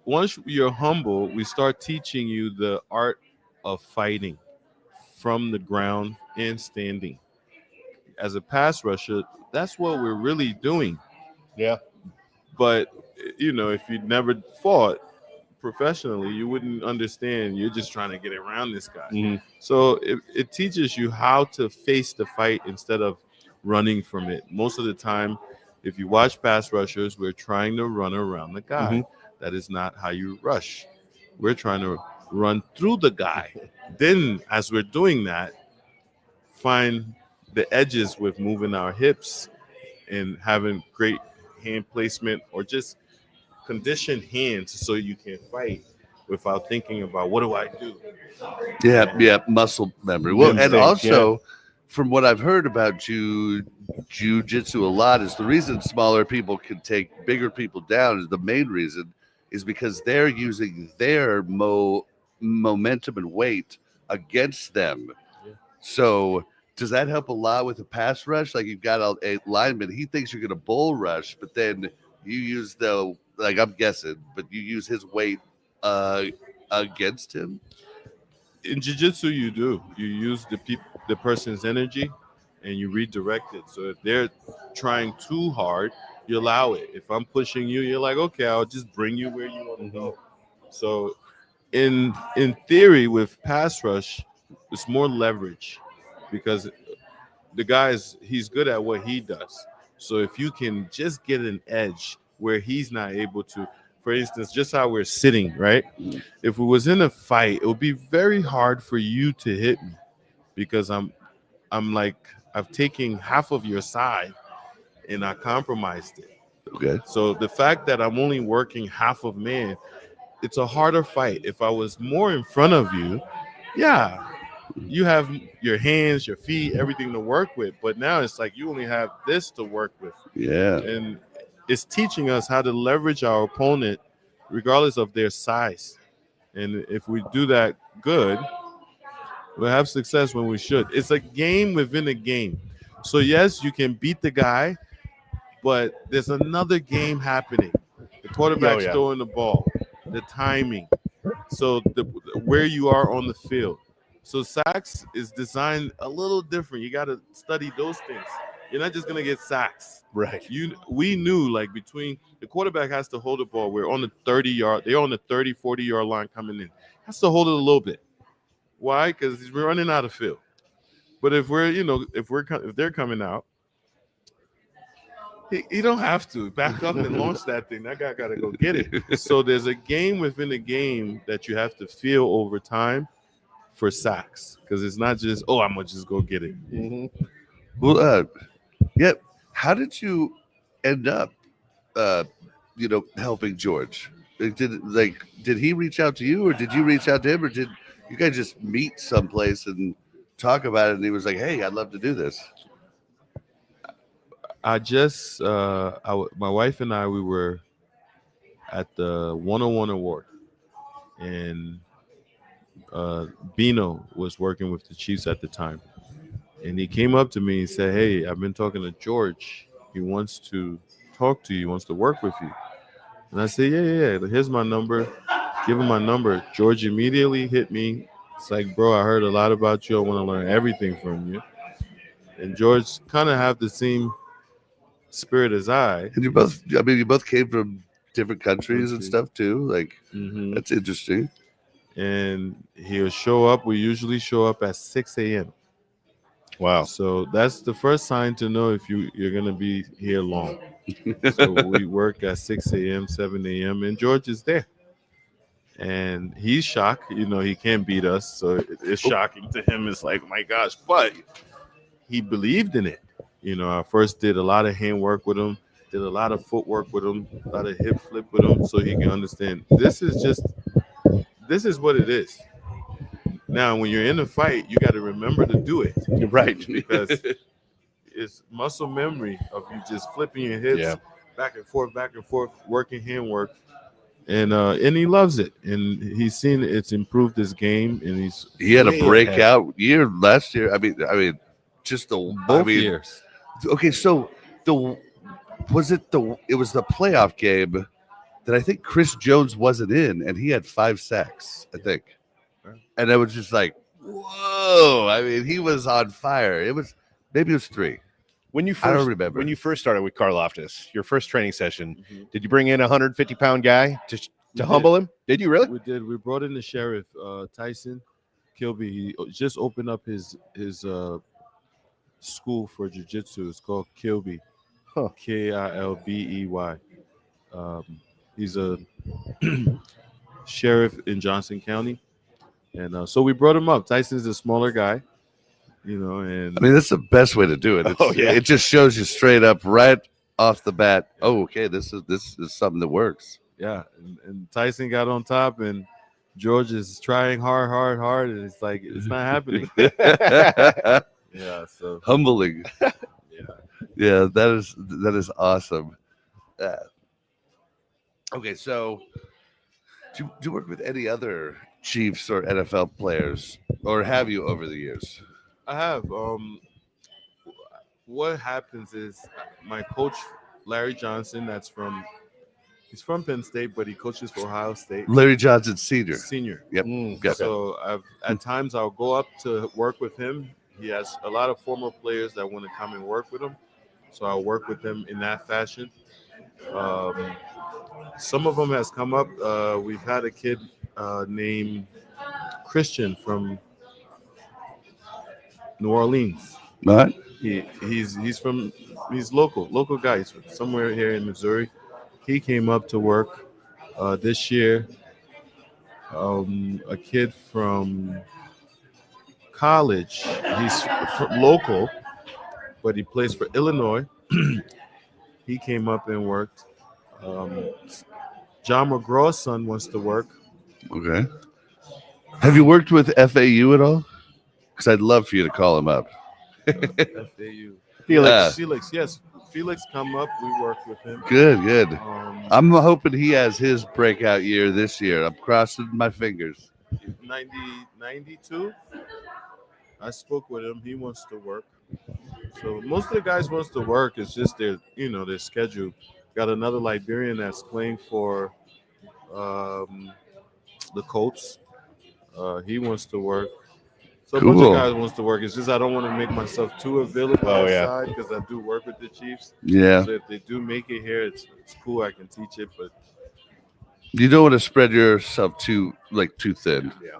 once you're humble, we start teaching you the art of fighting from the ground and standing. As a pass rusher, that's what we're really doing. Yeah. But if you never fought professionally, you wouldn't understand. You're just trying to get around this guy. Mhm. So it teaches you how to face the fight instead of running from it. Most of the time, if you watch pass rushers, we're trying to run around the guy. Mhm. That is not how you rush. We're trying to run through the guy. Then, as we're doing that, find the edges with moving our hips and having great hand placement, or just conditioned hands so you can fight without thinking about what do I do. Yeah, muscle memory. Well, and Instinct, yeah. also, from what I've heard about jujitsu a lot, is the reason smaller people can take bigger people down is the main reason is because they're using their momentum and weight against them. Yeah. So does that help a lot with a pass rush? Like you've got a lineman, he thinks you're going to bull rush, but then you use I'm guessing, but you use his weight against him. In jiu-jitsu, you use the person's energy and you redirect it. So if they're trying too hard, you allow it. If I'm pushing you, you're like, okay, I'll just bring you where you want to go. So in theory, with pass rush, it's more leverage because he's good at what he does. So if you can just get an edge where he's not able to, for instance, just how we're sitting, right? If we was in a fight, it would be very hard for you to hit me because I'm like I've taken half of your side and I compromised it. Okay. So the fact that I'm only working half of man, it's a harder fight. If I was more in front of you, yeah, you have your hands, your feet, everything to work with. But now it's like you only have this to work with. Yeah. And it's teaching us how to leverage our opponent regardless of their size. And if we do that good, we'll have success when we should. It's a game within a game. So yes, you can beat the guy, but there's another game happening. The quarterback's throwing the ball, the timing, so where you are on the field. So sacks is designed a little different. You got to study those things. You're not just gonna get sacks. Right. We knew like between the quarterback has to hold the ball. We're on the 30-yard. They're on the 30, 40-yard line coming in. Has to hold it a little bit. Why? Because we're running out of field. But if they're coming out, he don't have to back up and launch that thing. That guy got to go get it. So there's a game within a game that you have to feel over time for sacks, because it's not just I'm gonna just go get it. Mm-hmm. Well, yeah. How did you end up, helping George? Did he reach out to you, or did you reach out to him, or did you guys just meet someplace and talk about it? And he was like, "Hey, I'd love to do this." I just my wife and I, we were at the 101 award, and Bino was working with the Chiefs at the time, and he came up to me and said, "Hey, I've been talking to George. He wants to talk to you. He wants to work with you." And I said, yeah. Here's my number. Give him my number. George immediately hit me. It's like, bro, I heard a lot about you. I want to learn everything from you. And George kind of have the same spirit as I. And you both came from different countries and stuff too. Like, that's interesting. And he'll show up. We usually show up at 6 a.m. Wow. So that's the first sign to know if you're going to be here long. So we work at 6 a.m., 7 a.m., and George is there. And he's shocked. He can't beat us. So it's shocking to him. It's like, my gosh. But he believed in it. I first did a lot of hand work with him, did a lot of footwork with him, a lot of hip flip with him, so he can understand this is what it is. Now, when you're in a fight, you got to remember to do it. Right. Because it's muscle memory of you just flipping your hips back and forth, working hand work. And he loves it. And he's seen it's improved his game. And he had a breakout year last year. I mean, just the Both years. Okay, so the it was the playoff game that I think Chris Jones wasn't in, and he had 5 sacks, I think, and I was just like, whoa! I mean, he was on fire. Maybe it was 3. When you I don't first remember. when you first started with Karloftis, your first training session, Mhm. did you bring in a 150-pound guy to We humble him? Did you really? We did. We brought in the sheriff, Tyson Kilby. He just opened up his school for jiu-jitsu. It's called Kilby, Huh. Kilbey. He's a sheriff in Johnson County, and so we brought him up. Tyson's a smaller guy, and I mean, that's the best way to do it. Oh, yeah. It just shows you straight up right off the bat. Oh, okay, this is something that works. yeah, and Tyson got on top, and George is trying hard, and it's like it's not happening. Yeah, so Humbling. Yeah, that is awesome. Okay, so do you work with any other Chiefs or NFL players, or have you over the years? I have. What happens is my coach Larry Johnson. He's from Penn State, but he coaches for Ohio State. Larry Johnson Sr. Senior. Yep. Yep. So at times I'll go up to work with him. He has a lot of former players that want to come and work with him, so I'll work with them in that fashion. Some of them has come up. We've had a kid named Christian from New Orleans. All right. He's local guy. He's from somewhere here in Missouri. He came up to work this year. A kid from college. He's local, but he plays for Illinois. He came up and worked. John McGraw's son wants to work. Okay. Have you worked with FAU at all? Because I'd love for you to call him up. FAU. Felix, yes. Felix come up. We work with him. Good. I'm hoping he has his breakout year this year. I'm crossing my fingers. 92. I spoke with him. He wants to work. So most of the guys wants to work. It's just their schedule. Got another Liberian that's playing for the Colts. He wants to work. So a bunch of guys wants to work. It's just I don't want to make myself too available outside because I do work with the Chiefs. Yeah. So if they do make it here, it's cool. I can teach it, but you don't want to spread yourself too thin. Yeah.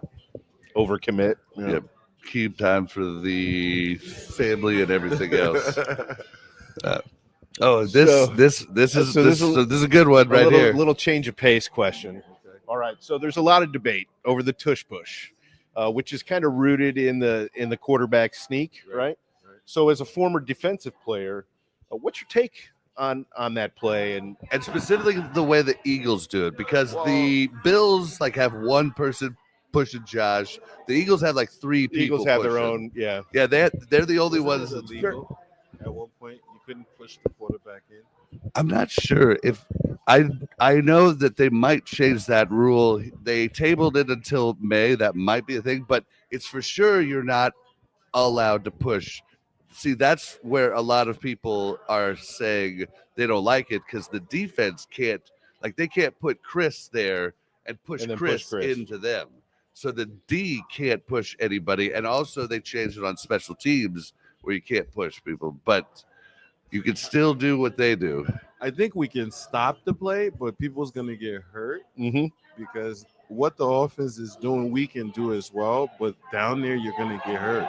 Overcommit. Yeah. Keep time for the family and everything else. This is a good one right here. Little change of pace question. okay. All right. So there's a lot of debate over the tush push, which is kind of rooted in the quarterback sneak, right? So as a former defensive player, what's your take on that play and specifically the way the Eagles do it? Because the Bills have one person pushing Josh. The Eagles have 3 people. the Eagles have pushing. their own, yeah. Yeah, they're the only Wasn't ones it that's illegal at one point. You couldn't push the quarterback in. I'm not sure if I know that they might change that rule. They tabled it until May. That might be a thing, but it's for sure you're not allowed to push. See, that's where a lot of people are saying they don't like it because the defense can't, they can't put Chris there and push Chris into them. So the D can't push anybody. And also they changed it on special teams where you can't push people, but you can still do what they do. I think we can stop the play, but people's going to get hurt because what the offense is doing, we can do as well. But down there, you're going to get hurt.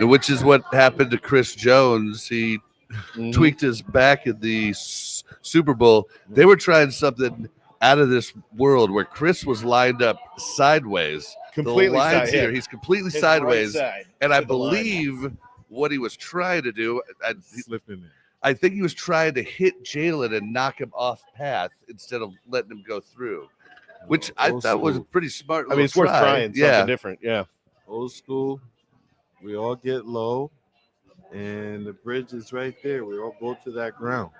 Which is what happened to Chris Jones. He tweaked his back in the Super Bowl. They were trying something out of this world where Chris was lined up sideways. Completely the lines side, here, yeah. he's completely His sideways. right side and I to the line. believe what he was trying to do, Slipping there. I think he was trying to hit Jalen and knock him off path instead of letting him go through, which I thought was a pretty smart. I mean, it's worth trying something different. Yeah. Old school. We all get low, and the bridge is right there. We all go to that ground.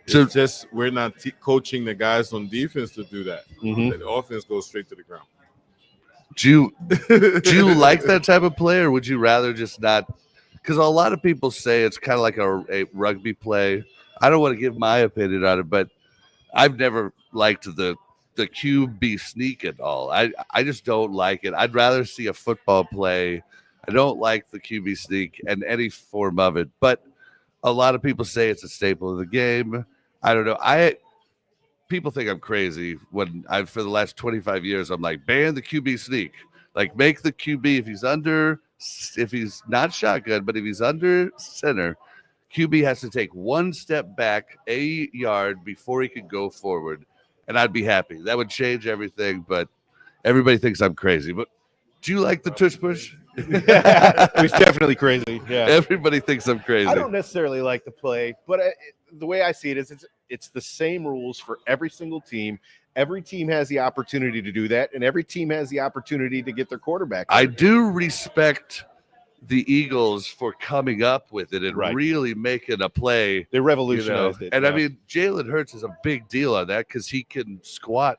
So It's just we're not coaching the guys on defense to do that. The offense goes straight to the ground. do you like that type of play, or would you rather just not because a lot of people say it's kind of like a rugby play. I don't want to give my opinion on it, but I've never liked the QB sneak at all. I just don't like it. I'd rather see a football play. I don't like the QB sneak and any form of it, but a lot of people say it's a staple of the game. I don't know. People think I'm crazy when I've for the last 25 years I'm like ban the QB sneak. Like make the QB if he's not shotgun, but if he's under center, QB has to take one step back a yard before he can go forward, and I'd be happy. That would change everything, but everybody thinks I'm crazy. But do you like the tush push? It was definitely crazy. Yeah. Everybody thinks I'm crazy. I don't necessarily like the play, but the way I see it is it's the same rules for every single team. Every team has the opportunity to do that, and every team has the opportunity to get their quarterback. I do respect the Eagles for coming up with it and Right. really making a play. They revolutionized it. And yeah. I mean, Jalen Hurts is a big deal on that because he can squat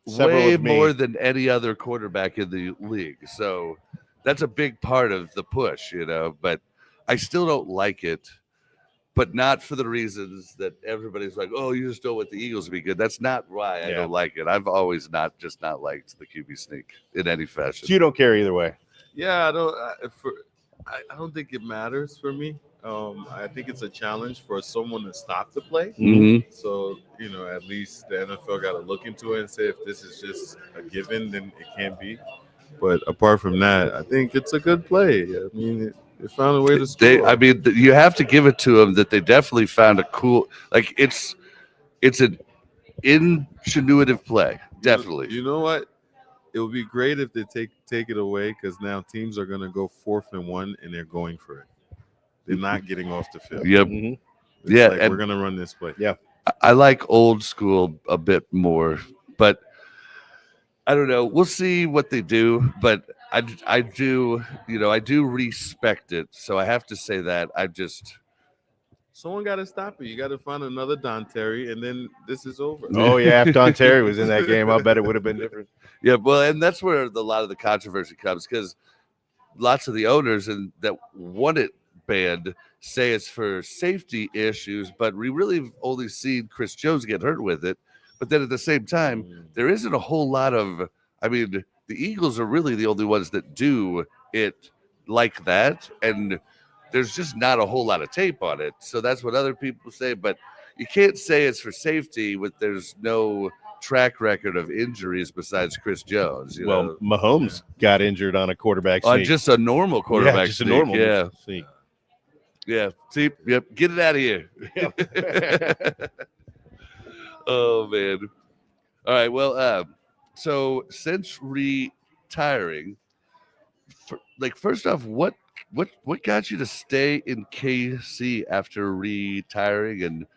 Several way of me. more than any other quarterback in the league. So that's a big part of the push, but I still don't like it, but not for the reasons that everybody's like, oh, you just don't want the Eagles to be good. That's not why I don't like it. I've always not liked the QB sneak in any fashion. So you don't care either way. Yeah, I don't think it matters for me. I think it's a challenge for someone to stop the play. Mhm. So, at least the NFL got to look into it and say if this is just a given, then it can't be. But apart from that, I think it's a good play. I mean, they found a way to score. You have to give it to them that they definitely found a cool, like it's an ingenuitive play. Definitely. You know what? It would be great if they take it away because now teams are going to go 4th and 1 and they're going for it. They're not getting off the field. Yep. Mhm. It's Yeah, like, and- we're going to run this play. Yeah. I like old school a bit more, but I don't know. We'll see what they do, but I do, I do respect it. So I have to say that Someone got to stop it. You got to find another Don Terry, and then this is over. Oh yeah, if Don Terry was in that game, I bet it would have been different. yeah, well, and that's where a lot of the controversy comes because lots of the owners that want it banned say it's for safety issues, but we really have only seen Chris Jones get hurt with it. But then at the same time, there isn't a whole lot of, the Eagles are really the only ones that do it like that. And there's just not a whole lot of tape on it. So that's what other people say. But you can't say it's for safety when there's no track record of injuries besides Chris Jones. Well, Mahomes got injured on a quarterback on sneak. just a normal quarterback yeah, just sneak. a normal Yeah. sneak. Yeah. See, yep. Get it out of here. Oh man. All right. Well, so since retiring, first off, what got you to stay in KC after retiring, and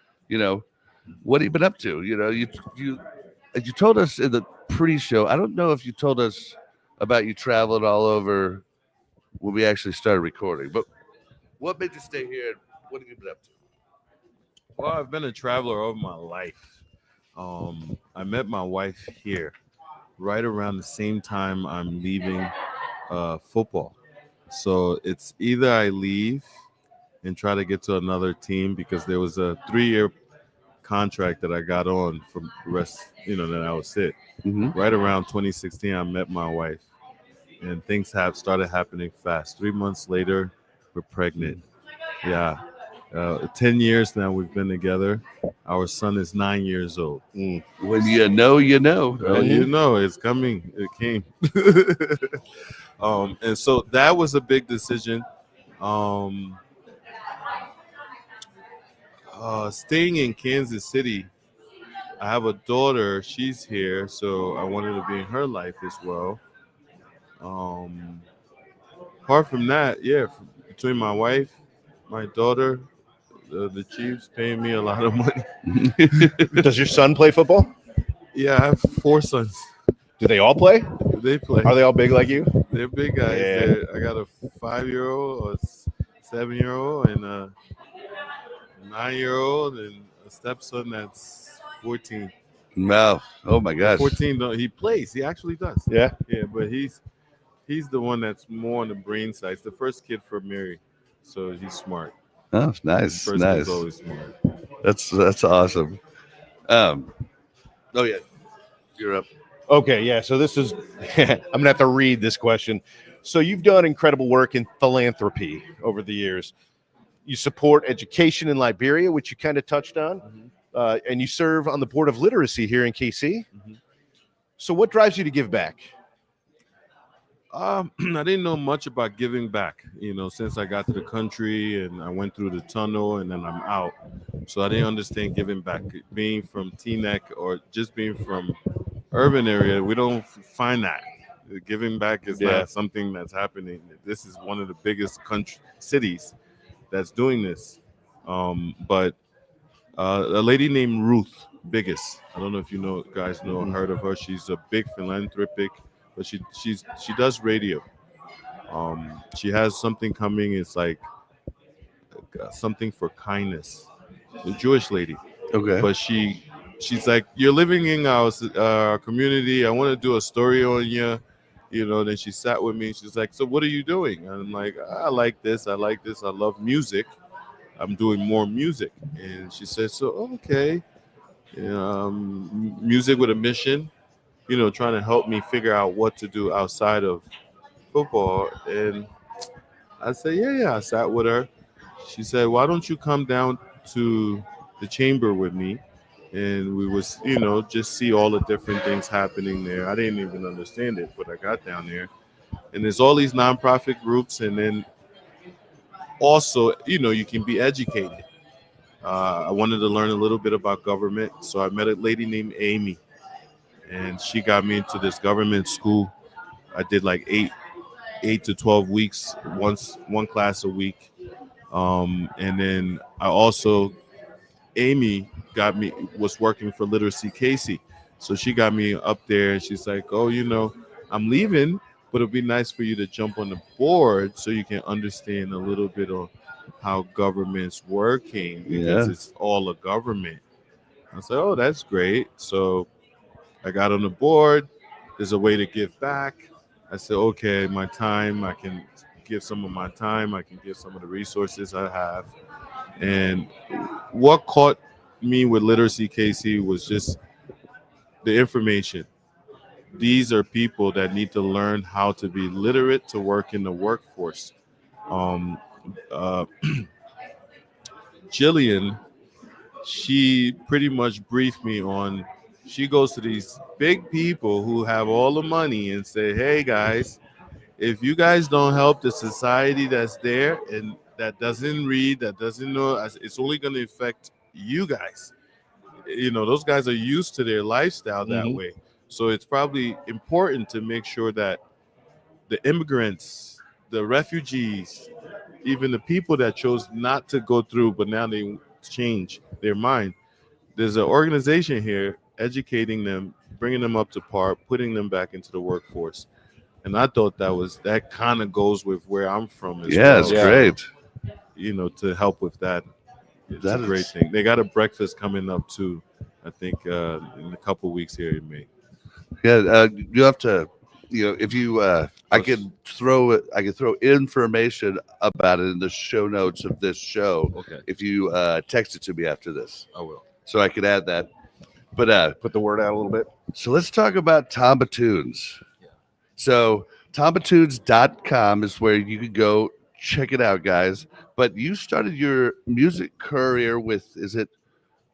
what have you been up to? You told us in the pre-show. I don't know if you told us about you traveling all over when we actually started recording, but what made you stay here? And what have you been up to? Well, I've been a traveler all my life. I met my wife here right around the same time I'm leaving football. So it's either I leave and try to get to another team because there was a 3-year contract that I got on for the rest, that I would sit. Mm-hmm. Right around 2016, I met my wife, and things have started happening fast. 3 months later, we're pregnant. Yeah. 10 years now we've been together. Our son is 9 years old. When you know, you know. Well, it's coming. It came. And so that was a big decision. Staying in Kansas City, I have a daughter. She's here, so I wanted to be in her life as well. Apart from that, between my wife, my daughter, the Chiefs paying me a lot of money. Does your son play football? Yeah, I have 4 sons. Do they all play? They play. Are they all big like you? They're big guys. Yeah. I got a 5-year-old, a 7-year-old, and a 9-year-old, and a stepson that's 14. Wow. Oh my gosh. 14. He plays. He actually does. Yeah. Yeah, but he's He's the one that's more on the brain side. He's the first kid for Mary, so he's smart. Oh, The nice, first kid's nice. always smart. That's awesome. Um, oh yeah, you're up. Okay, yeah. So this is I'm gonna have to read this question. So you've done incredible work in philanthropy over the years. You support education in Liberia, which you kind of touched on, and you serve on the board of literacy here in KC. Mhm. So what drives you to give back? I didn't know much about giving back, since I got to the country and I went through the tunnel and then I'm out. So I didn't understand giving back. Being from Teaneck or just being from urban area, we don't find that. Giving back is Yeah. not something that's happening. This is one of the biggest country cities that's doing this. But a lady named Ruth Biggest. I don't know if guys know or heard of her. She's a big philanthropic, but she does radio. She has something coming. It's like something for kindness. A Jewish lady, Okay. but she's like, you're living in our community. I want to do a story on you. Then she sat with me. She's like, so what are you doing? And I'm like, I like this. I like this. I love music. I'm doing more music. And she said, so okay, music with a mission. Trying to help me figure out what to do outside of football. And I said, yeah. I sat with her. She said, why don't you come down to the chamber with me? And we was, just see all the different things happening there. I didn't even understand it, but I got down there. And there's all these nonprofit groups. And then also, you can be educated. I wanted to learn a little bit about government. So I met a lady named Amy. And she got me into this government school. I did like 8 to 12 weeks, one class a week. And then I also, Amy was working for Literacy Casey. So she got me up there and she's like, oh, I'm leaving, but it'd be nice for you to jump on the board so you can understand a little bit of how government's working because Yeah. it's all a government. I said, oh, that's great. So I got on the board. There's a way to give back. I said, okay, my time, I can give some of my time. I can give some of the resources I have. And what caught me with Literacy KC was just the information. These are people that need to learn how to be literate to work in the workforce. Um, uh, Jillian, she pretty much briefed me on. She goes to these big people who have all the money and say, "Hey guys, if you guys don't help the society that's there and that doesn't read, that doesn't know, it's only going to affect you guys." Those guys are used to their lifestyle that Mhm. way. So it's probably important to make sure that the immigrants, the refugees, even the people that chose not to go through, but now they change their mind. There's an organization here educating them, bringing them up to par, putting them back into the workforce. And I thought that kind of goes with where I'm from as Yeah, well. it's Yeah. great. To help with that, it's That a great is- thing. They got a breakfast coming up too, I think, in a couple weeks here in May. Yeah, you have to, if you, I could throw information about it in the show notes of this show Okay, if you text it to me after this, I will. so I could add that. But Put the word out a little bit. so let's talk about Tamba Tunes. So TambaTunes.com is where you could go check it out, guys. But you started your music career with, is it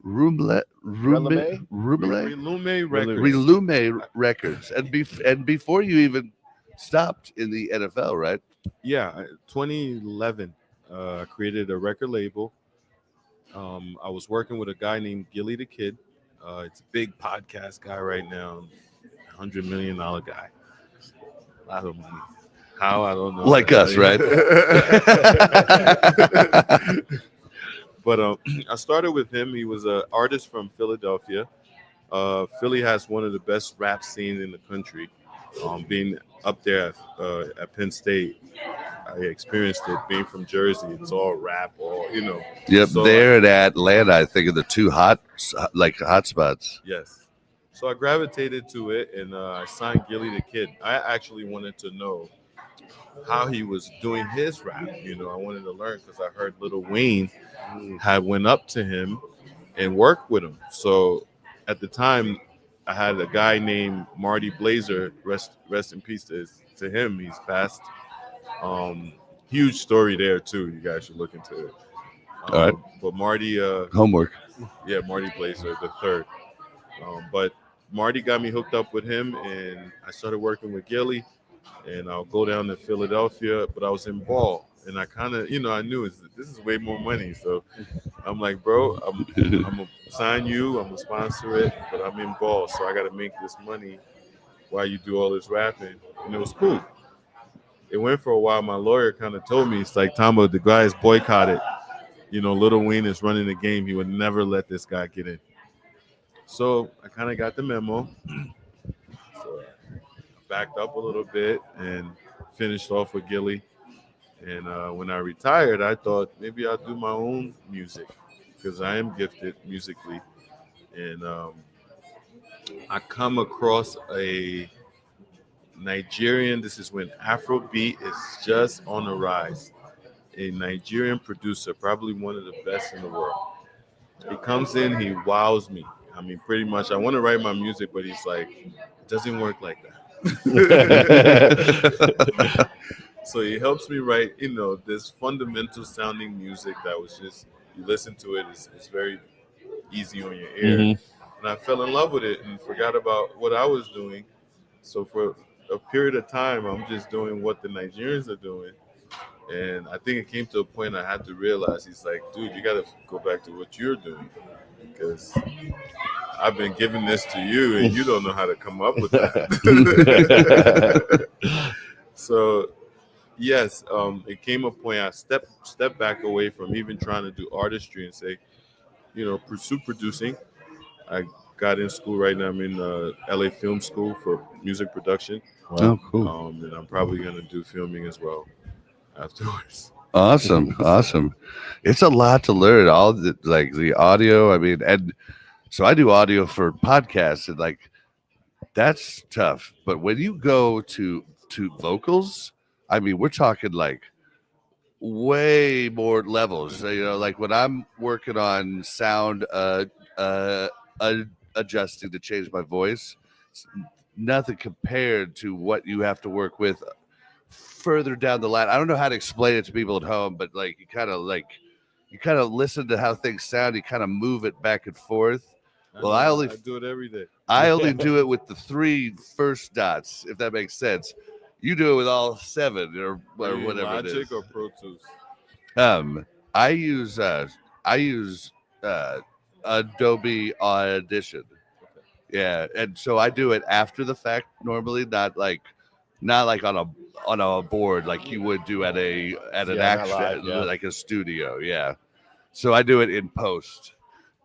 Rumle Relume? Relume Records. Relume Records, and before you even stopped in the NFL, right? Yeah, 2011, I created a record label. I was working with a guy named Gilly the Kid. It's a big podcast guy right now, $100 million guy, a lot of money. How I don't know. Like us, right? But I started with him. He was an artist from Philadelphia. Philly has one of the best rap scenes in the country. Being up there at Penn State, I experienced it. Being from Jersey, it's all rap, Yep, So there in Atlanta, I think, are the two hot spots. Yes. So I gravitated to it, and I signed Gilly the Kid. I actually wanted to know how he was doing his rap. I wanted to learn because I heard Lil Wayne Mm. had went up to him and worked with him. So at the time, I had a guy named Marty Blazer. Rest in peace to him. He's passed. Um, Huge story there too. You guys should look into it. All right. But Marty, Homework. yeah, Marty Blazer the third. But Marty got me hooked up with him, and I started working with Gilly, and I'll go down to Philadelphia. But I was in ball, and I kind of, I knew this is way more money. So I'm like, bro, I'm gonna sign you, I'm gonna sponsor it, but I'm in ball, so I got to make this money while you do all this rapping, and it was cool. It went for a while. My lawyer kind of told me, it's like, Tamba, the guy is boycotted. Lil Wayne is running the game. He would never let this guy get in. So I kind of got the memo. So I backed up a little bit and finished off with Gilly. And when I retired, I thought maybe I'll do my own music because I am gifted musically. And I come across a Nigerian. This is when Afrobeat is just on the rise. A Nigerian producer, probably one of the best in the world. He comes in, he wows me. I mean, pretty much, I want to write my music, but he's like, it doesn't work like that. So he helps me write, this fundamental sounding music that was just, you listen to it, it's very easy on your ear. And I fell in love with it and forgot about what I was doing. So for a period of time, I'm just doing what the Nigerians are doing. And I think it came to a point I had to realize, he's like, dude, you got to go back to what you're doing because I've been giving this to you and you don't know how to come up with that. So, yes, it came a point I stepped back away from even trying to do artistry and say, pursue producing. I got in school right now. I'm in LA Film School for music production. Oh, cool. And I'm probably going to do filming as well afterwards. Awesome. Awesome. It's a lot to learn. All the, like the audio. I mean, and so I do audio for podcasts, and like that's tough. But when you go to vocals, I mean, we're talking like way more levels. So, like when I'm working on sound, uh, adjusting to change my voice, it's nothing compared to what you have to work with further down the line. I don't know how to explain it to people at home, but like you kind of listen to how things sound. You kind of move it back and forth. Well, I do it every day. I only do it with the 3 first dots, if that makes sense. You do it with all 7 or whatever Logic it is. or Pro Tools? I use uh, Adobe Audition. Yeah, and so I do it after the fact normally, not like on a board like you would do at an not actual live, yeah. like a studio. Yeah, so I do it in post,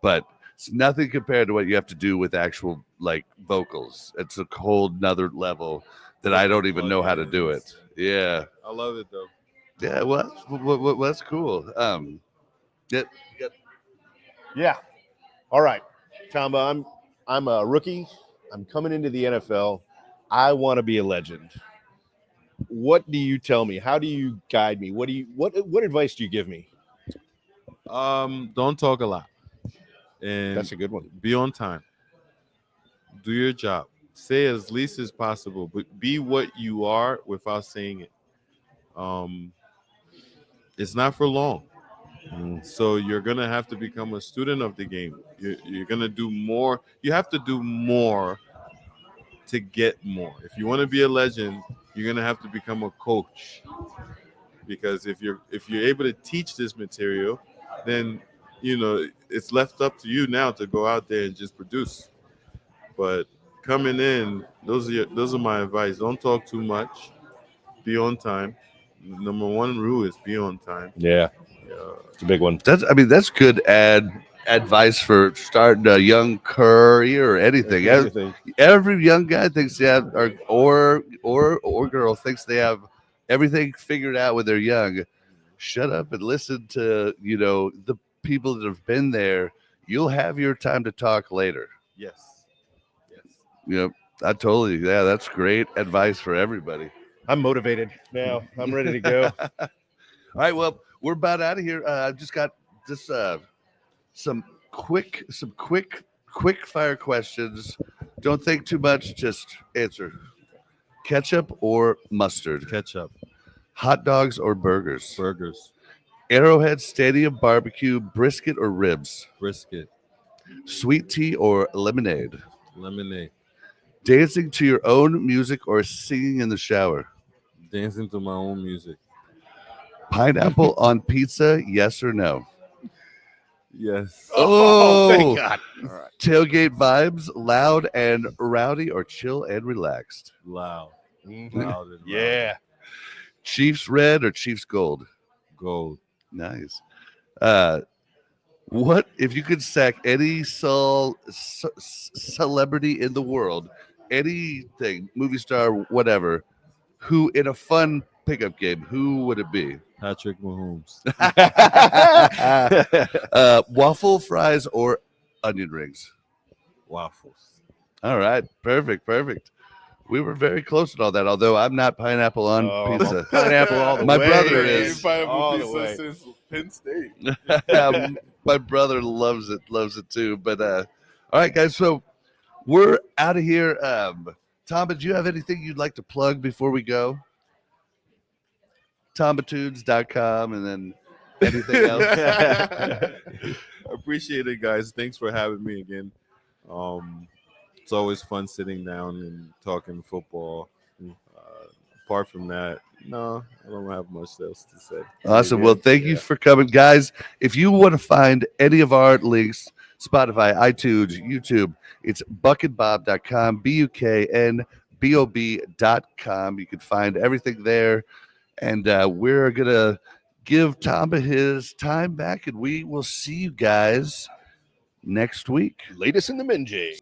but it's nothing compared to what you have to do with actual like vocals. It's a whole nother level that I don't even know how to do it. Yeah, I love it though. yeah. Well, that's cool. Yeah, Yeah. All right, Tamba, I'm a rookie. I'm coming into the NFL. I want to be a legend. What do you tell me? How do you guide me? What advice do you give me? Don't talk a lot, and That's a good one. be on time. Do your job. Say as least as possible, but be what you are without saying it. Um, it's not for long. So you're gonna have to become a student of the game. You're gonna do more. You have to do more to get more. If you want to be a legend, you're gonna have to become a coach. Because if you're able to teach this material, then it's left up to you now to go out there and just produce. But coming in, those are my advice. Don't talk too much. Be on time. Number one rule is be on time. Yeah, it's a big one. that's good advice for starting a young career or anything. Every young guy thinks they have, or girl thinks they have everything figured out when they're young. Shut up and listen to the people that have been there. You'll have your time to talk later. Yes. Yes. I totally, yeah, that's great advice for everybody. I'm motivated now. I'm ready to go. All right, well, we're about out of here. I've just got this some quick fire questions. Don't think too much, just answer. Ketchup or mustard? Ketchup, Hot dogs or burgers? burgers, Arrowhead Stadium barbecue, brisket or ribs? brisket, Sweet tea or lemonade? lemonade, Dancing to your own music or singing in the shower? dancing to my own music. Pineapple on pizza, yes or no? Yes, Oh, thank God. All right. Tailgate vibes, loud and rowdy or chill and relaxed? loud, Mhm. loud and Yeah. Chiefs red or Chiefs gold? gold. Nice. What if you could sack any celebrity in the world, anything, movie star, whatever, who in a fun pickup game, who would it be? Patrick Mahomes, Waffle fries or onion rings? waffles. All right, perfect. We were very close to all that, although I'm not pineapple on Oh, pizza. pineapple all the My way. brother Hey, is. pineapple All the pizza way. since Penn State. My brother loves it too. But all right, guys, so we're out of here. Tamba, do you have anything you'd like to plug before we go? TambaTunes.com and then anything else? Appreciate it, guys. Thanks for having me again. It's always fun sitting down and talking football. Apart from that, no, I don't have much else to say. Awesome. Well, thank you for coming, guys. If you want to find any of our links, Spotify, iTunes, YouTube, it's buckandbob.com, BUKNBOB.com. You can find everything there. And we're going to give Tamba his time back, and we will see you guys next week. Latest in the Minjay.